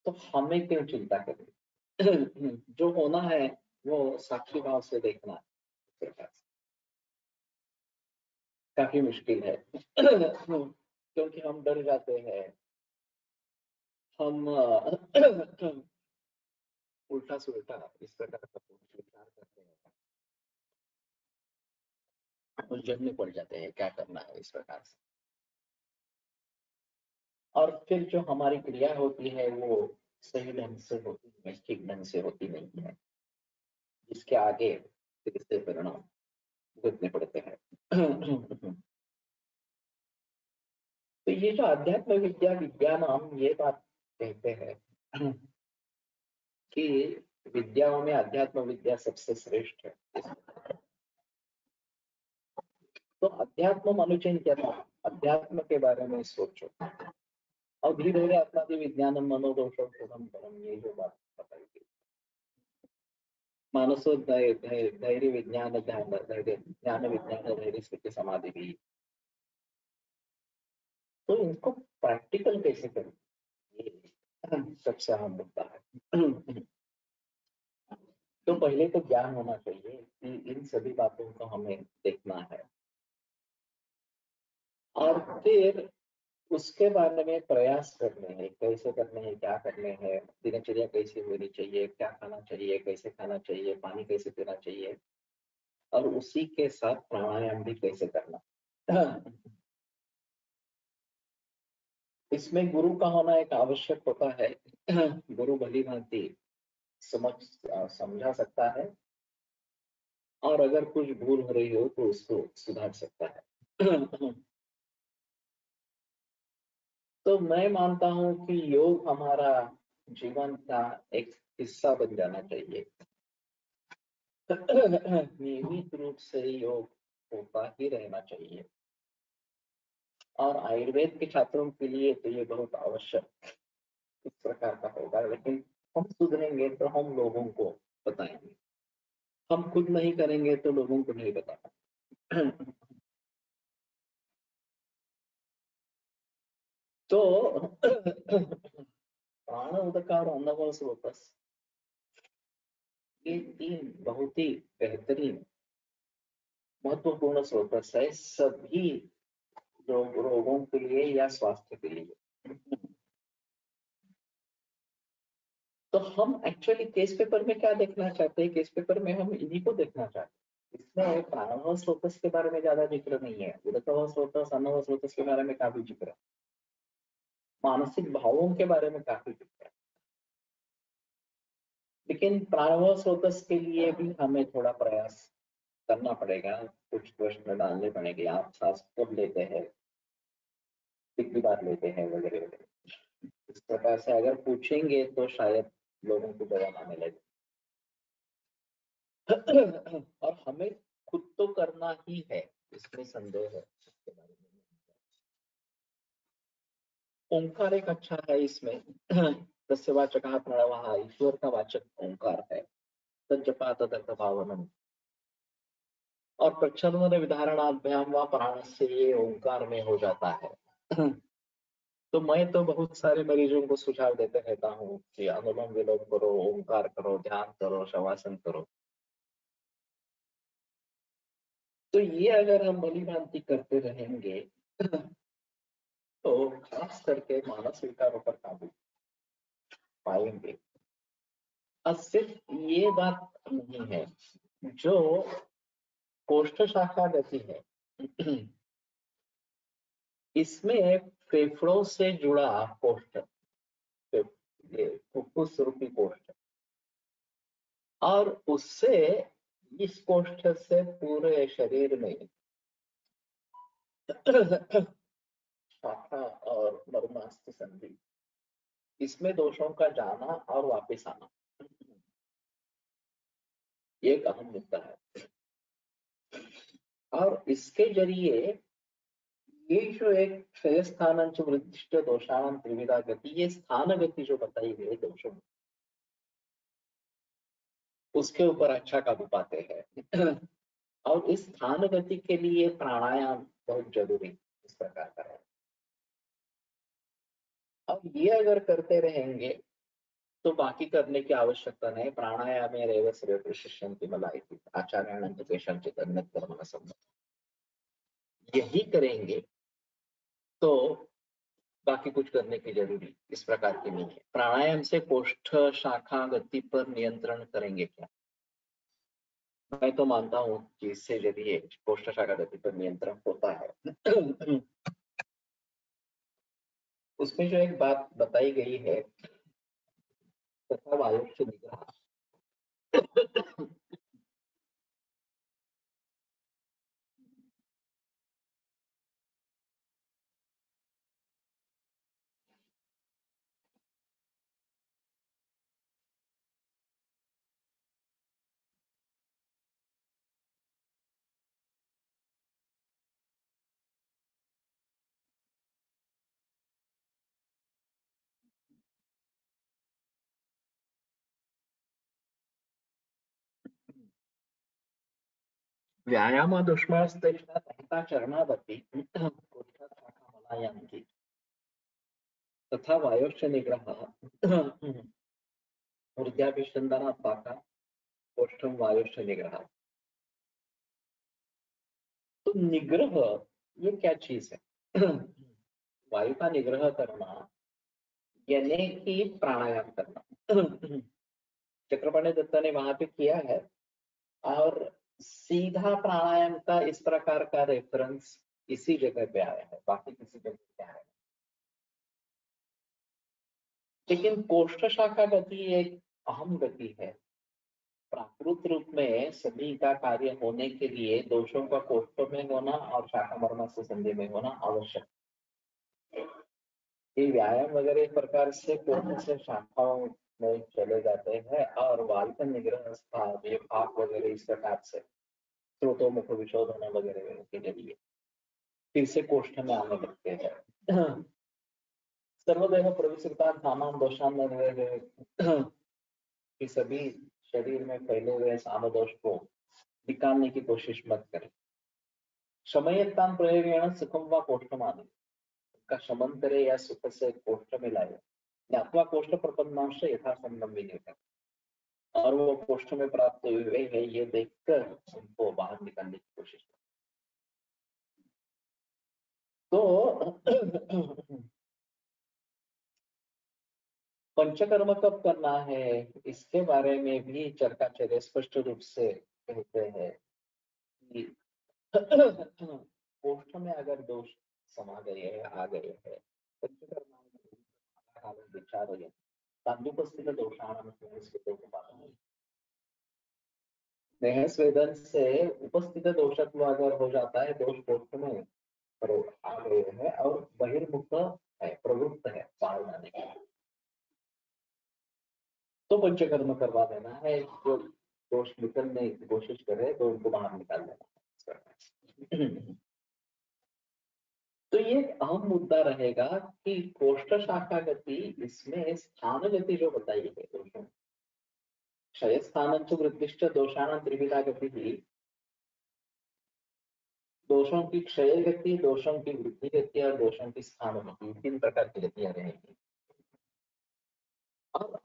तो हमें क्यों चिंता करनी। जो होना है वो साक्षी भाव से देखना है, काफी मुश्किल है। क्योंकि हम डर जाते हैं, हम उल्टा सुल्टा इस प्रकार का विचार करते हैं, उलझन में पड़ जाते हैं क्या करना है इस प्रकार से। और फिर जो हमारी क्रिया होती है वो सही ढंग से होती है, ठीक ढंग से होती नहीं है, जिसके आगे फिर इससे परिणाम भुगतने पड़ते हैं। तो ये जो अध्यात्म विद्या विज्ञान, हम ये बात कहते हैं कि विद्याओं में अध्यात्म विद्या सबसे श्रेष्ठ है। तो अध्यात्म मनुचिंत्यन, अध्यात्म के बारे में सोचो, और धीरे धीरे अपना विज्ञान मनोदोषो पूर्णम परम, ये जो बात बताई गई, मानसो धैर्य विज्ञान ध्यान, धैर्य ज्ञान विज्ञान धैर्य स्थिति समाधि भी। तो इनको प्रैक्टिकल कैसे करें, ये सबसे अहम मुद्दा है। तो पहले तो ज्ञान होना चाहिए कि इन सभी बातों को हमें देखना है, और फिर उसके बारे में प्रयास करने हैं, कैसे करने हैं, क्या करने हैं, दिनचर्या कैसी होनी चाहिए, क्या खाना चाहिए, कैसे खाना चाहिए, पानी कैसे पीना चाहिए, और उसी के साथ प्राणायाम भी कैसे करना। इसमें गुरु का होना एक आवश्यक होता है। गुरु भली भांति समझा सकता है, और अगर कुछ भूल हो रही हो तो उसको सुधार सकता है। तो मैं मानता हूँ कि योग हमारा जीवन का एक हिस्सा बन जाना चाहिए। नियमित रूप से योग होता ही रहना चाहिए, और आयुर्वेद के छात्रों के लिए तो ये बहुत आवश्यक इस प्रकार का होगा। लेकिन हम सुधरेंगे तो हम लोगों को बताएंगे, हम खुद नहीं करेंगे तो लोगों को नहीं बताना। तो प्राण, उदक और अन्न व स्रोतस, ये तीन बहुत ही बेहतरीन महत्वपूर्ण स्रोतस है सभी रोगों के लिए या स्वास्थ्य के लिए। तो हम एक्चुअली केस पेपर में क्या देखना चाहते हैं? केस पेपर में हम इन्हीं को देखना चाहते हैं। इसमें प्राणव स्रोतस के बारे में ज्यादा जिक्र नहीं है, उदकव स्रोतस, अन्नव स्रोतस के बारे में काफी जिक्र है, मानसिक भावों के बारे में काफी जिक्र है। लेकिन प्राणव स्रोतस के लिए भी हमें थोड़ा प्रयास करना पड़ेगा, कुछ प्रश्न डालने पड़ेंगे। आप सांस कब लेते हैं, कितनी बार लेते हैं, वगैरह वगैरह। इस प्रकार से अगर पूछेंगे तो शायद लोगों को जवाब आने लगे। और हमें खुद तो करना ही है, इसमें संदेह है इसके बारे में। ओंकार एक अच्छा है इसमें। तस्यवाचकः प्रणवः, ईश्वर का वाचक ओंकार है। तज्जपा तदर्थ भावनम, और प्रच्छन्न विधारणाभ्याम व प्राण से ये ओंकार में हो जाता है। तो मैं तो बहुत सारे मरीजों को सुझाव देते रहता हूँ कि अनुलोम विलोम करो, ओंकार करो, ध्यान करो, शवासन करो। तो ये अगर हम भली भांति करते रहेंगे तो खास करके मानस विकारों पर काबू पाएंगे। और सिर्फ ये बात नहीं है, जो कोष्ठ शाखा गति है इसमें फेफड़ों से जुड़ा कोष्ठ, ये फुफ्फुस रूपी कोष्ठ, और उससे इस कोष्ठ से पूरे शरीर में शाखा और मर्मास्थ संधि, इसमें दोषों का जाना और वापस आना, ये एक अहम मुद्दा है। और इसके जरिए ये जो एक क्षय स्थान वृद्धिष्ट दोषाणाम त्रिविधा गति, ये स्थान गति जो बताई गई दोषों, उसके ऊपर अच्छा काबू पाते हैं। और इस स्थान गति के लिए प्राणायाम बहुत जरूरी इस प्रकार का है। अब ये अगर करते रहेंगे तो बाकी करने की आवश्यकता नहीं। प्राणायाम रेव सर्वे प्रशिष्यन्ति मलाइति आचार्याणां केषाञ्चित् अन्यत् कर्म न सम्भवति। यही करेंगे तो बाकी कुछ करने की जरूरी इस प्रकार की नहीं है। प्राणायाम से कोष्ठ शाखा गति पर नियंत्रण करेंगे क्या? मैं तो मानता हूँ कि इससे जरिए कोष्ठ शाखा गति पर नियंत्रण होता है। उसमें जो एक बात बताई गई है, तथा वायु से निग्रह, व्यायाम दुष्मस्ता चरणावती कोष्ठ शाखा मलायाम की, तथा वायुश्च निग्रह ऊर्ध्याभिषंदना पाका कोष्ठम वायुश्च निग्रह। तो निग्रह ये क्या चीज है? वायु का निग्रह करना यानी कि प्राणायाम करना। चक्रपाणी दत्ता ने वहां पे किया है, और सीधा प्राणायाम का इस प्रकार का रेफरेंस इसी जगह पे आया है, बाकी किसी जगह पे आया है। लेकिन कोष्ठ शाखा गति एक अहम गति है। प्राकृत रूप में सभी का कार्य होने के लिए दोषों का कोष्ठ में होना और शाखा मर्म से संधि में होना आवश्यक। ये व्यायाम वगैरह एक प्रकार से कोष्ठ से शाखाओं में चले जाते हैं, और वायु का निग्रह स्थान, ये भाप वगैरह इस प्रकार से स्रोतों मुख विशोधन वगैरह के जरिए फिर से कोष्ठ में आने लगते हैं। सर्वदेह प्रविष्टता सामान दोषान कि सभी शरीर में फैले हुए सामदोष को निकालने की कोशिश मत करें। शमयत्तान प्रयोगेण सुखम व कोष्ठमानि, का शमन करे या सुख से कोष्ठ में लाए, ज्ञात्वा कोष्ठ प्रपन्नांश यथा संगम विनियोजन, और वो कोष्ठ में प्राप्त हुए है ये देखकर उनको बाहर निकालने की कोशिश की। तो पंचकर्म कब करना है इसके बारे में भी चरकाचार्य स्पष्ट रूप से कहते हैं कि कोष्ठ में अगर दोष समा गए है, आ गए है, पंचकर्म विचार तांदुपस्थित दोषाणाम देह स्वेदन से उपस्थित दोषत्व अगर हो जाता है, दोष कोष्ठ में आ गए हैं और बहिर्मुख है, प्रवृत्त है बाहर आने के, तो पंचकर्म करवा देना है। जो दोष निकलने की कोशिश करे तो उनको बाहर निकाल देना। तो ये अहम मुद्दा रहेगा कि कोष्ठ शाखा गति, इसमें स्थान गति जो बताई है दोषों, क्षय स्थान वृद्धिश्च दोषाणां त्रिविधा गति, दोषों की क्षय गति, दोषों की वृद्धि गति और दोषों की स्थान गति, 3 प्रकार की गतियां रहेंगी। और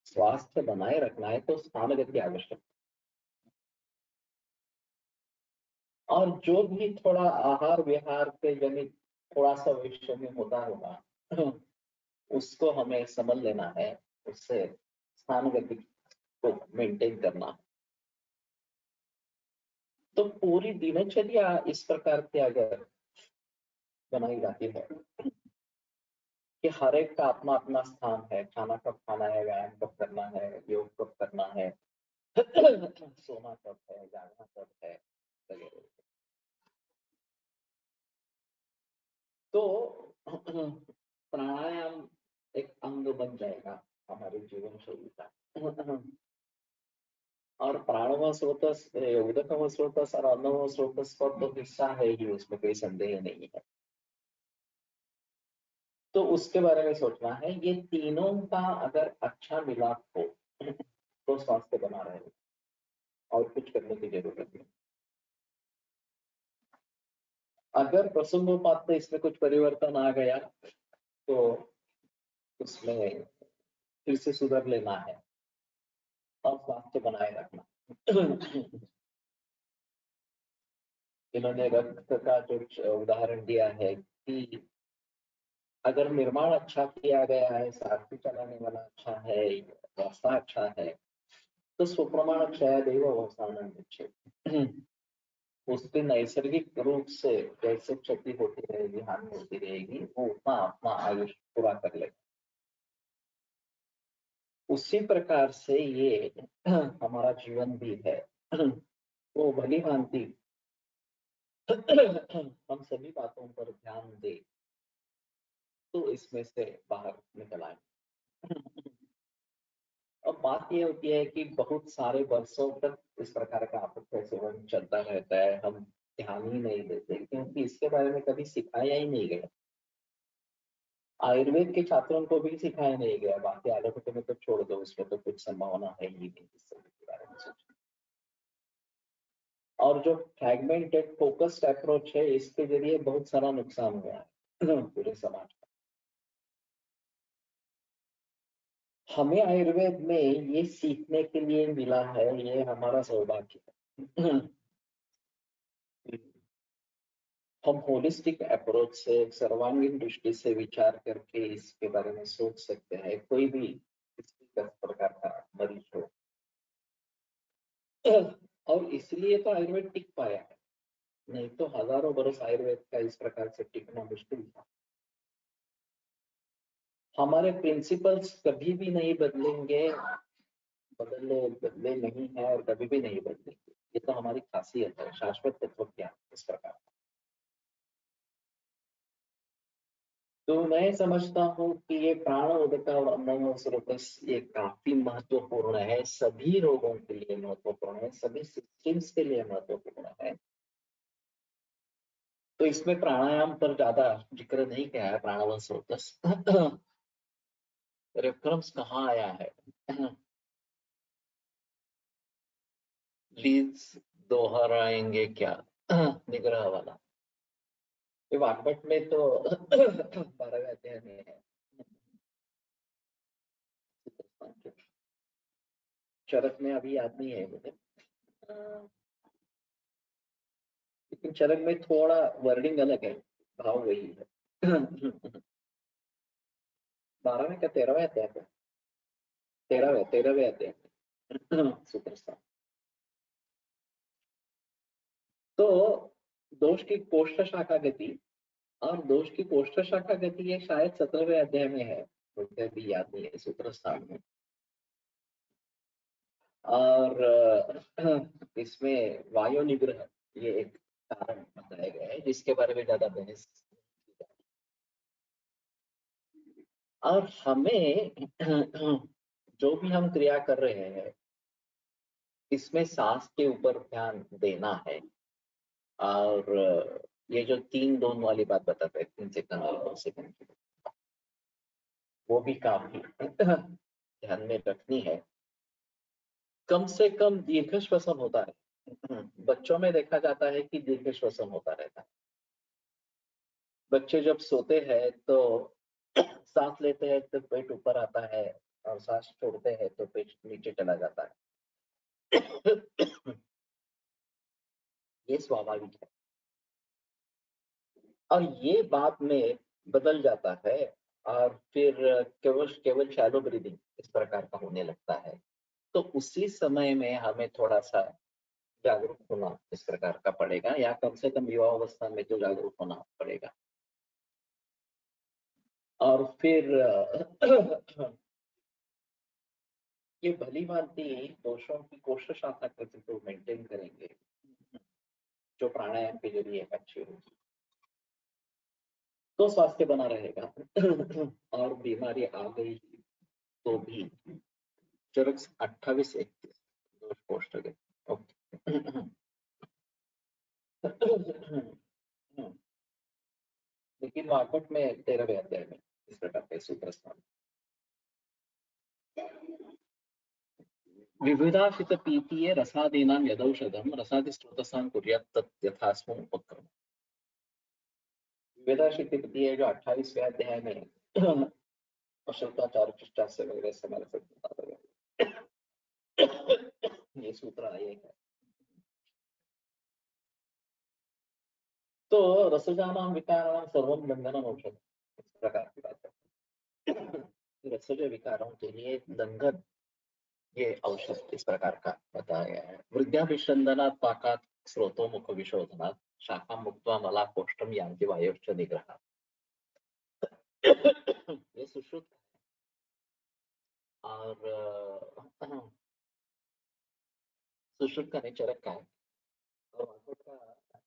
स्वास्थ्य बनाए रखना है तो स्थान गति आवश्यक, और जो भी थोड़ा आहार विहार के जनित थोड़ा सा विषय में होता होगा उसको हमें समझ लेना है, उससे स्थान गति को मेंटेन करना है। तो पूरी दिनचर्या इस प्रकार की अगर बनाई जाती है कि हर एक का अपना अपना स्थान है, खाना कब खाना है, व्यायाम कब करना है, योग कब करना है, सोना कब है, जागना कब है वगैरह, तो प्राणायाम एक अंग बन जाएगा हमारे जीवन शैली का। और प्राणव स्रोतस, उदकव स्रोतस और अन्नव स्रोतस का तो हिस्सा है ही, उसमें कोई संदेह नहीं है। तो उसके बारे में सोचना है, ये तीनों का अगर अच्छा मिलाप हो तो स्वास्थ्य बना रहेगा और कुछ करने की जरूरत नहीं। अगर प्रसंगोपात तो इसमें कुछ परिवर्तन आ गया तो उसमें फिर से सुधर लेना है और स्वास्थ्य बनाए रखना। इन्होंने रक्त का जो उदाहरण दिया है कि अगर निर्माण अच्छा किया गया है, सारथी चलाने वाला अच्छा है, रास्ता अच्छा है, तो स्वप्रमाण क्षयदेव अवसानम गच्छेत्। उसके नैसर्गिक रूप से जैसे क्षति होती रहेगी, हानि होती रहेगी, वो उतना अपना आयुष पूरा कर लेगा। उसी प्रकार से ये हमारा जीवन भी है। वो भली भांति हम सभी बातों पर ध्यान दे तो इसमें से बाहर निकल आए। अब बात ये होती है कि बहुत सारे वर्षों तक इस प्रकार का आपत्ति सेवन चलता रहता है, हम ध्यान ही नहीं देते क्योंकि इसके बारे में कभी सिखाया ही नहीं गया। आयुर्वेद के छात्रों को भी सिखाया नहीं गया, बाकी एलोपैथी में तो छोड़ दो, उसमें तो कुछ संभावना है ही नहीं इस सब के बारे में सोचने। और जो फ्रैगमेंटेड फोकस्ड अप्रोच है, इसके जरिए बहुत सारा नुकसान हुआ है पूरे समाज का। हमें आयुर्वेद में ये सीखने के लिए मिला है, ये हमारा सौभाग्य है। हम होलिस्टिक अप्रोच से, सर्वांगीण दृष्टि से विचार करके इसके बारे में सोच सकते हैं, कोई भी किसी प्रकार का मरीज हो। और इसलिए तो आयुर्वेद टिक पाया है, नहीं तो हजारों बरस आयुर्वेद का इस प्रकार से टिकना मुश्किल था। हमारे प्रिंसिपल्स कभी भी नहीं बदलेंगे, बदले नहीं है और कभी भी नहीं बदलेंगे। ये तो हमारी खासियत है, शाश्वत तत्व ज्ञान इस प्रकार। तो मैं समझता हूँ कि ये प्राण उदक और अन्नमय स्रोतस ये काफी महत्वपूर्ण है, सभी रोगों के लिए महत्वपूर्ण है, सभी सिस्टम्स के लिए महत्वपूर्ण है। तो इसमें प्राणायाम पर ज्यादा जिक्र नहीं किया है, प्राणव स्रोतस। रेफरेंस कहाँ आया है? प्लीज दोहराएंगे क्या? निग्रह वाला ये वाग्भट में तो 12वें अध्याय में है। चरक में अभी याद नहीं है मुझे, लेकिन चरक में थोड़ा वर्डिंग अलग है, भाव वही है। 12वें का 13वें अध्याय में, 13वें अध्याय में सुप्रस्थान। तो दोष की कोष्ठ शाखा गति, और दोष की कोष्ठ शाखा गति ये शायद 17वें अध्याय में है, मुझे भी याद नहीं है, सूत्रस्थान में। और इसमें वायु निग्रह ये एक कारण बताया गया है, जिसके बारे में ज्यादा बहस। और हमें जो भी हम क्रिया कर रहे हैं इसमें सांस के ऊपर ध्यान देना है। और ये जो 3-2 वाली बात बताते हैं, 3 सेकंड और 2 सेकंड की, वो भी काफी ध्यान में रखनी है। कम से कम दीर्घ श्वसन होता है। बच्चों में देखा जाता है कि दीर्घ श्वसन होता रहता है। बच्चे जब सोते हैं तो सांस लेते हैं तो पेट ऊपर आता है, और सांस छोड़ते हैं तो पेट नीचे चला जाता है। ये स्वाभाविक है, और ये बाद में बदल जाता है, और फिर केवल केवल शैलो ब्रीदिंग इस प्रकार का होने लगता है। तो उसी समय में हमें थोड़ा सा जागरूक होना इस प्रकार का पड़ेगा, या कम से कम युवा अवस्था में तो जागरूक होना पड़ेगा। और फिर ये भली भांति दोषों की कोष्ठ शाखा गति को मेंटेन करेंगे, जो प्राणायाम के जरिए अच्छी होगी, तो स्वास्थ्य बना रहेगा। और बीमारी आ गई तो भी चरक 28-31 दोष कोष्ठ गति। ओके। लेकिन वाकट में 13वें अध्याय में इस प्रकार के सूत्रस्थान। विविधाशित पीतीय रसादीनां यदौषधम रसादिस्रोतसां कुर्यात् तत् यथास्मम् उपक्रम। विविधाशित पीतीय जो 28वें अध्याय में अशुद्धाचार पृष्ठा से वगैरह से हमारे साथ बता रहे हैं। ये सूत्र आए है। तो रसजानां विकाराणां सर्वं बंधनम् औषधम्, इस प्रकार की बात है। रसज विकारों के लिए बंधन ये औषध इस प्रकार का बताया गया है। वृद्धाभिषंदनात् पाकात् स्रोतो मुख विशोधनात् शाखा मुक्त्वा मला कोष्ठम यान्ति वायोश्च निग्रहात्। ये सुश्रुत और सुश्रुत का निचरक का है, और वासुक का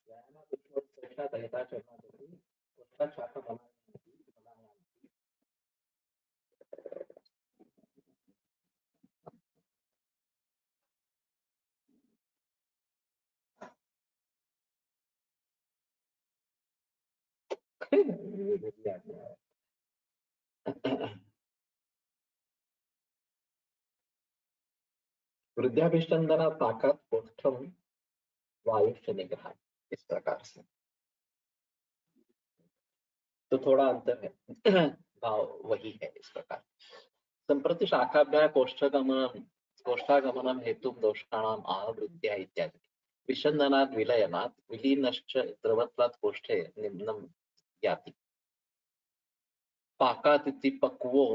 व्यायाम विष्णु चेष्टा दहिता चलना जरूरी उसका शाखा बना वृद्धाभिष्टंदना ताकत कोष्ठम वायुष्य निग्रह, इस प्रकार से। तो थोड़ा अंतर है, भाव वही है इस प्रकार। संप्रति शाखाभ्यां कोष्ठागमनम हेतु दोषाणाम आवृत्त्या इत्यादि विषन्दनात् विलयनात् विलीनश्च द्रवत्वात् कोष्ठे निम्नं याति। पाकात् इति पक्वो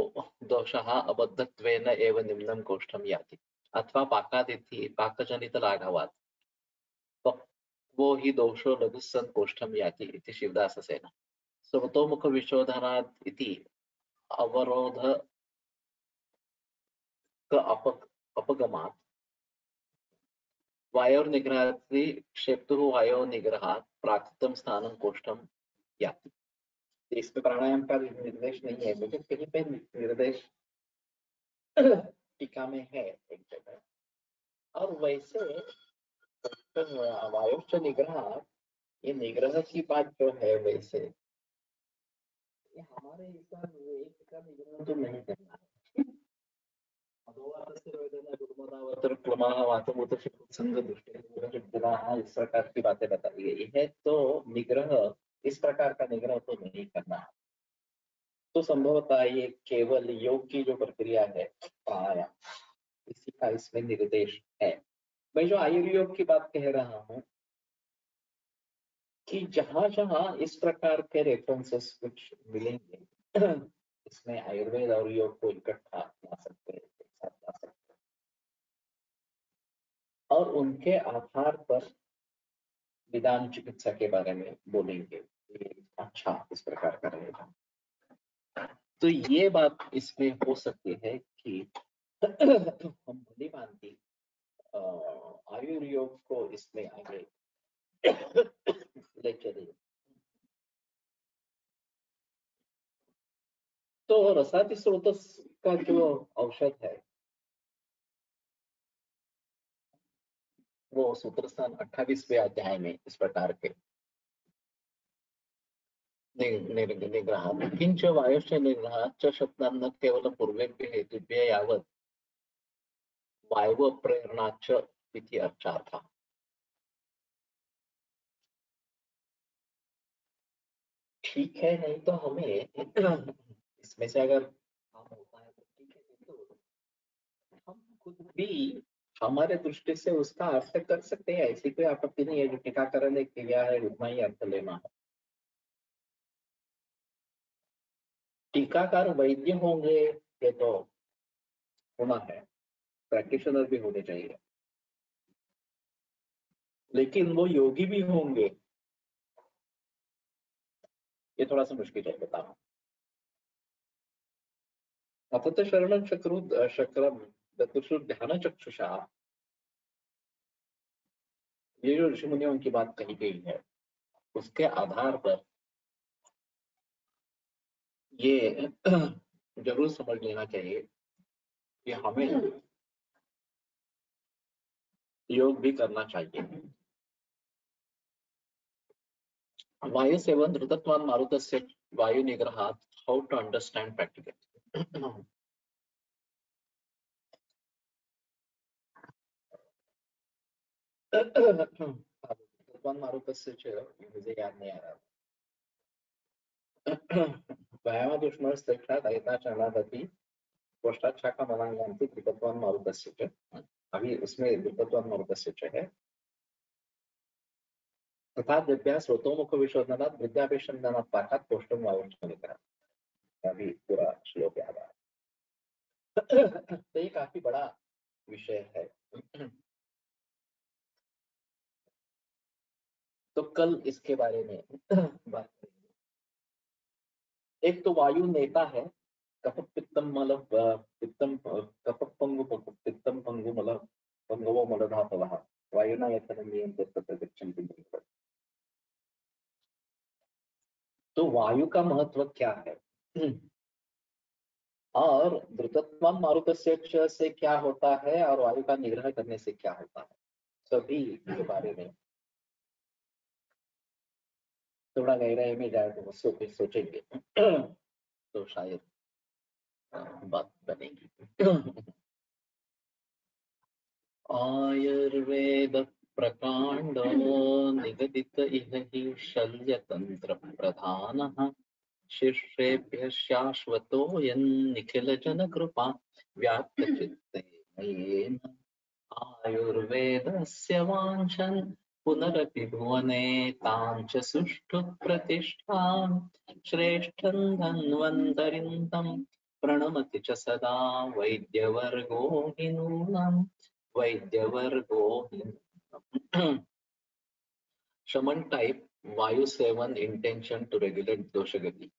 दोषः अबद्धत्वेन एव निम्नं कोष्ठं याति, अथवा पाकात् इति पाकजनितलाघवात् पक्वो हि दोषो लघुस्सन् कोष्ठं याति इति शिवदाससेन। सर्वतोमुख विशोधनात् इति अवरोध अपगमात् वायोर्निग्रहात् क्षेप्तुः वायोर्निग्रहात् प्राकृतं स्थानं कोष्ठं याति। इसमें प्राणायाम का निर्देश नहीं है, लेकिन कहीं पे निर्देश टीका में है एक जगह। और वैसे वायोश्च निग्रह, ये निग्रह की बात जो है, वैसे ये हमारे हिसाब एक का निग्रह तो नहीं करना है। इस प्रकार की बातें बताई गई है। तो निग्रह इस प्रकार का निग्रह तो नहीं करना है। तो संभवतः ये केवल योग की जो प्रक्रिया है प्राणायाम, इसी का इसमें निर्देश है। मैं जो आयुर्योग की बात कह रहा हूँ कि जहां जहां इस प्रकार के रेफरेंसेस कुछ मिलेंगे इसमें आयुर्वेद और योग को इकट्ठा ला सकते हैं, एक साथ ला सकते हैं और उनके आधार पर निदान चिकित्सा के बारे में बोलेंगे। ये अच्छा इस प्रकार का रहेगा। तो ये बात इसमें हो सकती है कि हम भली भांति आयुर्योग को इसमें आगे ले चले। तो रसाति स्रोत का जो औषध है वो सूत्रस्थान 28वें अध्याय में इस प्रकार के निग्रह किंच वायुश्च निग्रह च शब्दान् न केवलं पूर्वेभ्यः हेतुभ्यः यावत् वायु प्रेरणा च इति अर्थार्थः। ठीक है, नहीं तो हमें इसमें से अगर काम होता है तो ठीक है, नहीं तो हम खुद भी हमारे दृष्टि से उसका अर्थ कर सकते हैं। ऐसी कोई आपत्ति नहीं है। जो टीकाकरण ने किया है उतना ही अर्थ लेना है। टीकाकार वैद्य होंगे ये तो होना है, प्रैक्टिशनर भी होने चाहिए, लेकिन वो योगी भी होंगे ये थोड़ा सा मुश्किल है बताना। अतः शरणं शक्रम चतुर्षु ध्यान चक्षुषा, ये जो ऋषि मुनियों की बात कही गई है उसके आधार पर ये जरूर समझ लेना चाहिए कि हमें योग भी करना चाहिए। वायु सेवन ऋतत्वान् मारुतस्य वायु निग्रहात्, हाउ टू अंडरस्टैंड प्रैक्टिकली। ऋतत्वान् मारुतस्य च मुझे याद नहीं आ रहा। व्यायामादुष्णस्तक्षात् अयताचरणादपि कोष्ठाच्छाखामलाङ्गान्ति ऋतत्वान् मारुतस्य च। अभी उसमें ऋतत्वान् मारुतस्य च है। तथा दिव्या स्रोतोमुख विशोधनात् वृद्धाभिषंदनात् पाठात् कोष्ठं वायुश्च निग्रहः। अभी पूरा श्लोक याद आ रहा। तो ये काफी बड़ा विषय है। तो कल इसके बारे में बात करेंगे। एक तो वायु नेता है, कफ पित्तम मल पित्तम कफ पंगु पित्तम पंगु मल पंगवो मलधातवः वायुना यतन नियंत्रित तत्र गच्छन्ति। तो वायु का महत्व क्या है और धृतत्वं मारुतस्य च से क्या होता है और वायु का निग्रह करने से क्या होता है, सभी के बारे में थोड़ा गहराई में जाए तो सोचेंगे तो शायद बात बनेगी। आयुर्वेद प्रकांडो निगदित इह हि शल्यतंत्र प्रधानः शिष्येभ्यः शाश्वतोऽयं निखिल जन कृपा व्याप्त चित्ते मय्येन आयुर्वेदस्य वाञ्छन् पुनरपि भुवने तां च सुष्ठु प्रतिष्ठां श्रेष्ठं धन्वन्तरिं तं प्रणमति च सदा वैद्यवर्गो हि नूनं वैद्यवर्गो हि नूनम्। शमन टाइप वायु सेवन इंटेंशन टू रेगुलेट दोषगति।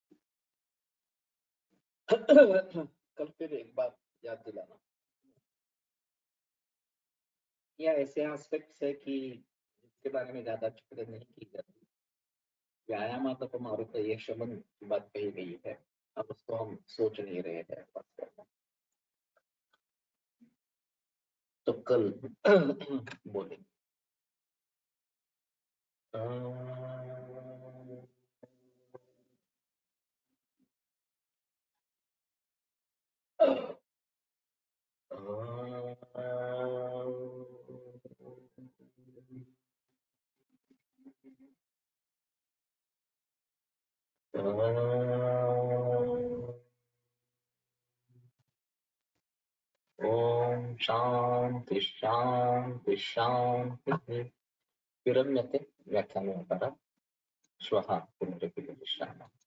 कल फिर एक बार याद दिलाना। या ऐसे एस्पेक्ट्स है कि जिसके बारे में ज्यादा चर्चा नहीं की जाती। व्यायाम तप मारुत ये शमन की बात कही गई है, अब उसको हम सोच नहीं रहे हैं वास्तव में। तो कल बोलेंगे। ॐ शान्ति शान्ति शान्तिः। विरम्यते व्याख्यानोत्तरं श्वः पुनरपि वदिष्यामः।